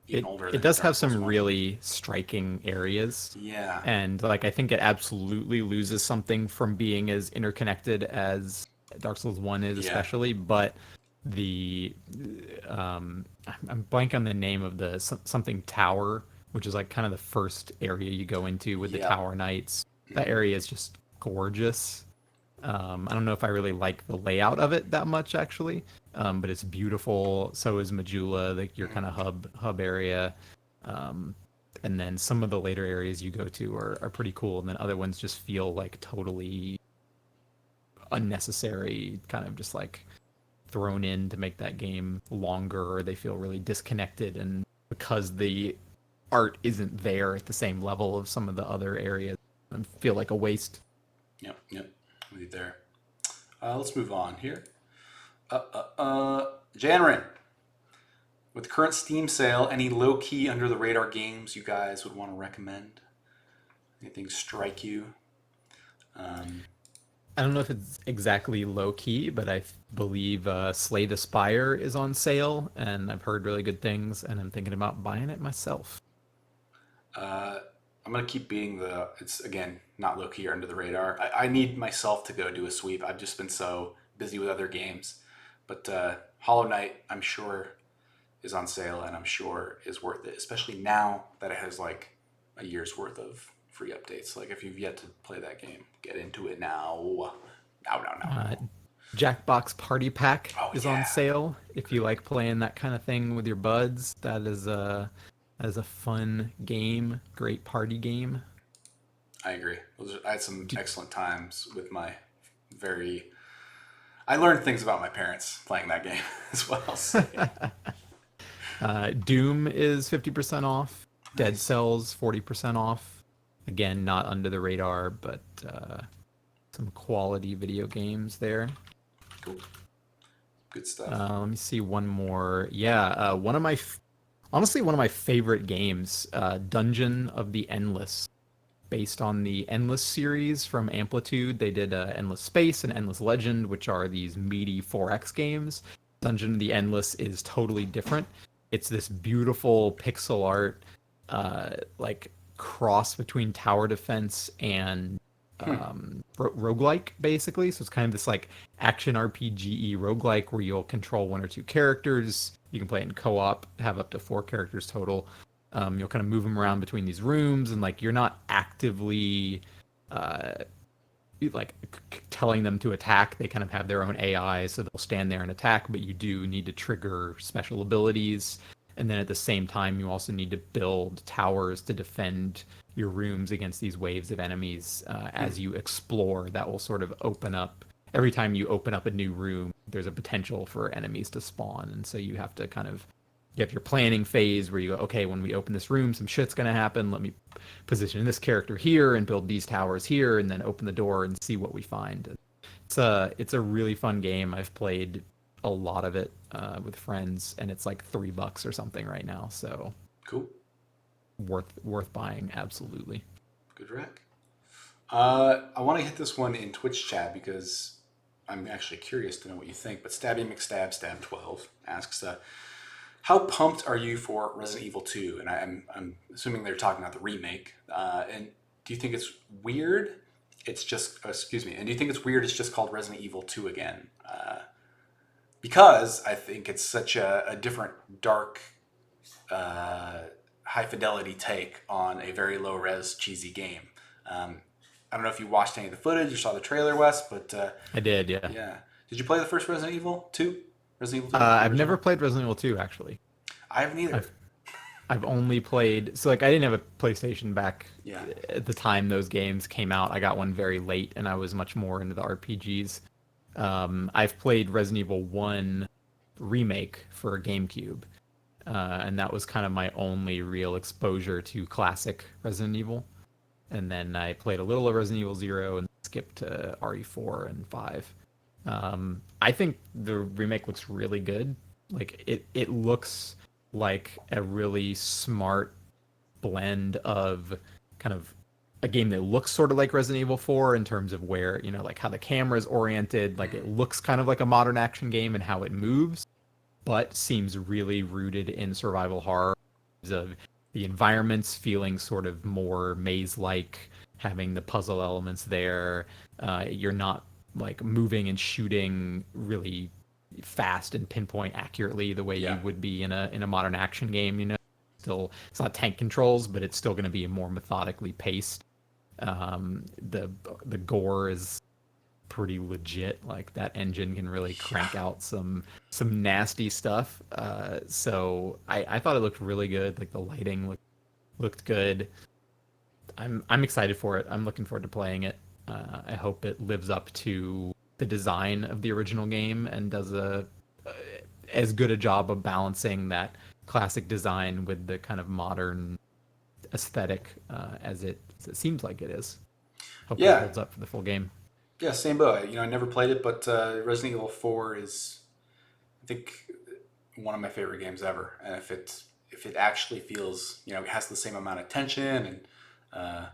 even older It than does Dark have Souls some One. really striking areas. Yeah, And like I think it absolutely loses something from being as interconnected as Dark Souls 1 is Yeah. especially, but the I'm blank on the name of the something tower, which is like kind of the first area you go into with the Yep. tower knights. That Hmm. area is just gorgeous. I don't know if I really like the layout of it that much actually, but it's beautiful. So is Majula, like your kind of hub area. Um, and then some of the later areas you go to are pretty cool, and then other ones just feel like totally unnecessary, kind of just like thrown in to make that game longer, or they feel really disconnected, and because the art isn't there at the same level of some of the other areas, and feel like a waste. Yep. Yep. With you there. Let's move on here. Janrin, with the current Steam sale, any low key under the radar games you guys would want to recommend? Anything strike you? Um, I don't know if it's exactly low key, but I believe Slay the Spire is on sale, and I've heard really good things, and I'm thinking about buying it myself. uh, I'm gonna keep being the. It's again not low key or under the radar. I need myself to go do a sweep. I've just been so busy with other games, but Hollow Knight, I'm sure, is on sale, and I'm sure is worth it, especially now that it has like a year's worth of free updates. Like if you've yet to play that game, get into it now. Now, now, now, Uh, now. Jackbox Party Pack Oh is on yeah, sale. If you agreed. like playing that kind of thing with your buds, that is a fun game, great party game. I agree. I had some Do, excellent times with my very. I learned things about my parents playing that game as well. I'll say. Doom is 50% off. Dead Nice. Cells 40% off. Again, not under the radar, but some quality video games there. Cool. Good stuff. Let me see one more. Yeah, honestly one of my favorite games, Dungeon of the Endless, based on the Endless series from Amplitude. They did Endless Space and Endless Legend, which are these meaty 4X games. Dungeon of the Endless is totally different. It's this beautiful pixel art, like cross between tower defense and Hmm. roguelike, basically. So it's kind of this like action RPG roguelike where you'll control one or two characters. You can play it in co-op, have up to four characters total. You'll kind of move them around between these rooms, and like you're not actively uh, like telling them to attack. They kind of have their own AI, so they'll stand there and attack. But you do need to trigger special abilities, and then at the same time, you also need to build towers to defend your rooms against these waves of enemies Hmm. as you explore. That will sort of open up. Every time you open up a new room, there's a potential for enemies to spawn, and so you have to kind of you have your planning phase where you go, okay, when we open this room, some shit's gonna happen. Let me position this character here and build these towers here, and then open the door and see what we find. It's a really fun game. I've played a lot of it with friends, and it's like $3 or something right now. So Cool. worth buying, absolutely. Good rec. I want to hit this one in Twitch chat because I'm actually curious to know what you think. But Stabby McStab Stab 12 asks, "How pumped are you for Resident Evil 2?" And I'm assuming they're talking about the remake. And do you think it's weird? It's just excuse me. And do you think it's weird? It's just called Resident Evil 2 again. Because I think it's such a different, dark, uh, high fidelity take on a very low res, cheesy game. Um, I don't know if you watched any of the footage or saw the trailer, Wes, but I did, yeah. yeah. Did you play the first Resident Evil 2? Resident Evil 2, the I've never original? played Resident Evil 2 actually. I haven't either. I've I've only played so like I didn't have a PlayStation back Yeah. at the time those games came out. I got one very late, and I was much more into the RPGs. I've played Resident Evil 1 remake for GameCube, and that was kind of my only real exposure to classic Resident Evil. And then I played a little of Resident Evil 0 and skipped to RE4 and 5. I think the remake looks really good. Like it looks like a really smart blend of kind of a game that looks sort of like Resident Evil 4 in terms of where, like how the camera is oriented, like it looks kind of like a modern action game and how it moves, but seems really rooted in survival horror of the environments feeling sort of more maze-like, having the puzzle elements there. You're not like moving and shooting really fast and pinpoint accurately the way you Yeah. would be in a modern action game. Still, it's not tank controls, but it's still going to be more methodically paced. The gore is pretty legit. Like that engine can really Yeah. crank out some nasty stuff. So I thought it looked really good. Like the lighting looked good. I'm excited for it. I'm looking forward to playing it. I hope it lives up to the design of the original game and does a as good a job of balancing that classic design with the kind of modern aesthetic as it seems like it is. Hope it Yeah. holds up for the full game. Yeah, same boat. I never played it, but Resident Evil 4 is, I think, one of my favorite games ever. And if it actually feels, it has the same amount of tension and uh,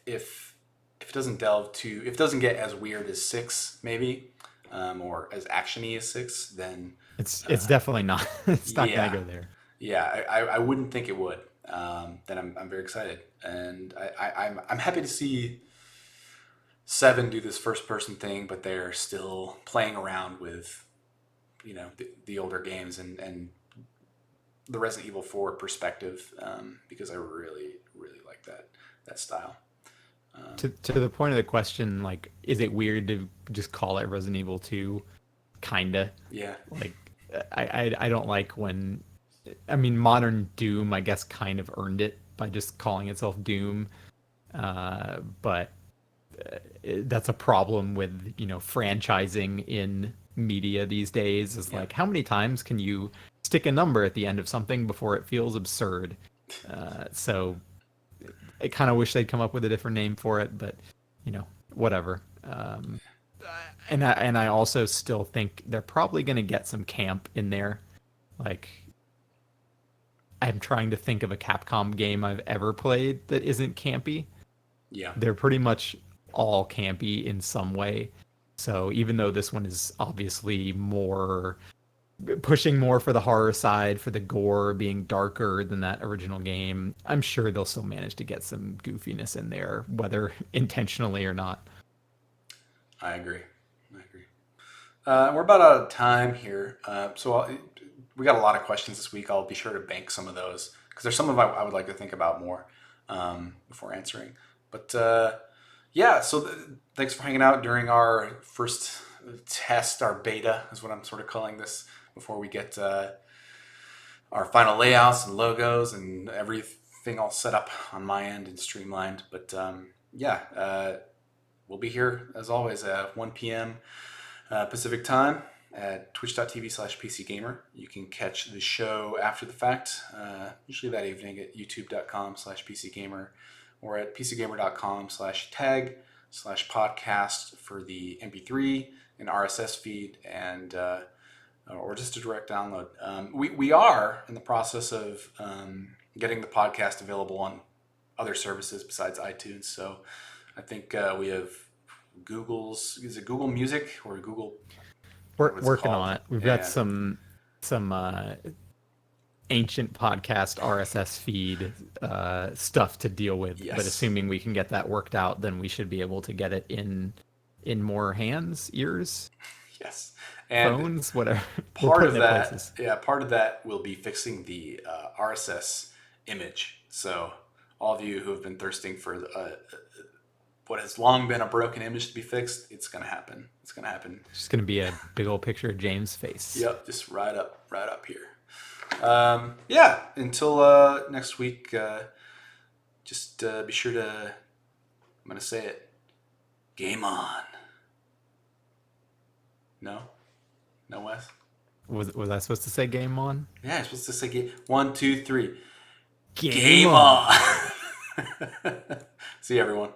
if it doesn't if it doesn't get as weird as 6 maybe, or as actiony as 6, then It's definitely not. It's not gonna yeah, go there. yeah, I wouldn't think it would. Then I'm very excited, and I'm happy to see Seven do this first person thing, but they're still playing around with the older games and the Resident Evil 4 perspective, because I really really like that style. To the point of the question, like, is it weird to just call it Resident Evil 2? Kinda. Yeah, Like, I don't like when, I mean, modern Doom, I guess, kind of earned it by just calling itself Doom. But that's a problem with, franchising in media these days. Is yeah. like, how many times can you stick a number at the end of something before it feels absurd? So I kind of wish they'd come up with a different name for it, but whatever. And I also still think they're probably going to get some camp in there. Like, I'm trying to think of a Capcom game I've ever played that isn't campy. Yeah, They're pretty much all campy in some way. So even though this one is obviously more pushing more for the horror side, for the gore being darker than that original game, I'm sure they'll still manage to get some goofiness in there, whether intentionally or not. I agree. I agree. We're about out of time here, we got a lot of questions this week. I'll be sure to bank some of those because there's some of I would like to think about more before answering. But yeah, thanks for hanging out during our first test. Our beta is what I'm sort of calling this, before we get our final layouts and logos and everything all set up on my end and streamlined. But yeah, we'll be here as always at 1 p.m. Pacific time at twitch.tv/PCGamer. You can catch the show after the fact, usually that evening at youtube.com/PCGamer or at pcgamer.com/tag/podcast for the MP3 and RSS feed, and or just a direct download. We are in the process of getting the podcast available on other services besides iTunes. So I think we have is it Google Music or Google, We're what's it working called? on it. We've got Yeah. some ancient podcast RSS feed stuff to deal with, but Yes. assuming we can get that worked out, then we should be able to get it in more hands, ears, Yes. And phones, whatever. We're part putting of it that, places. yeah, part of that will be fixing the RSS image. So all of you who have been thirsting for what has long been a broken image to be fixed, it's gonna happen. It's gonna happen. It's just gonna be a big old picture of James' face. Yep, just right up here. Yeah. Until next week, just be sure to. I'm gonna say it. Game on. No, no, Wes. Was I supposed to say game on? Yeah, I'm supposed to say game. 1, 2, 3. Game Game on. on. See you, everyone.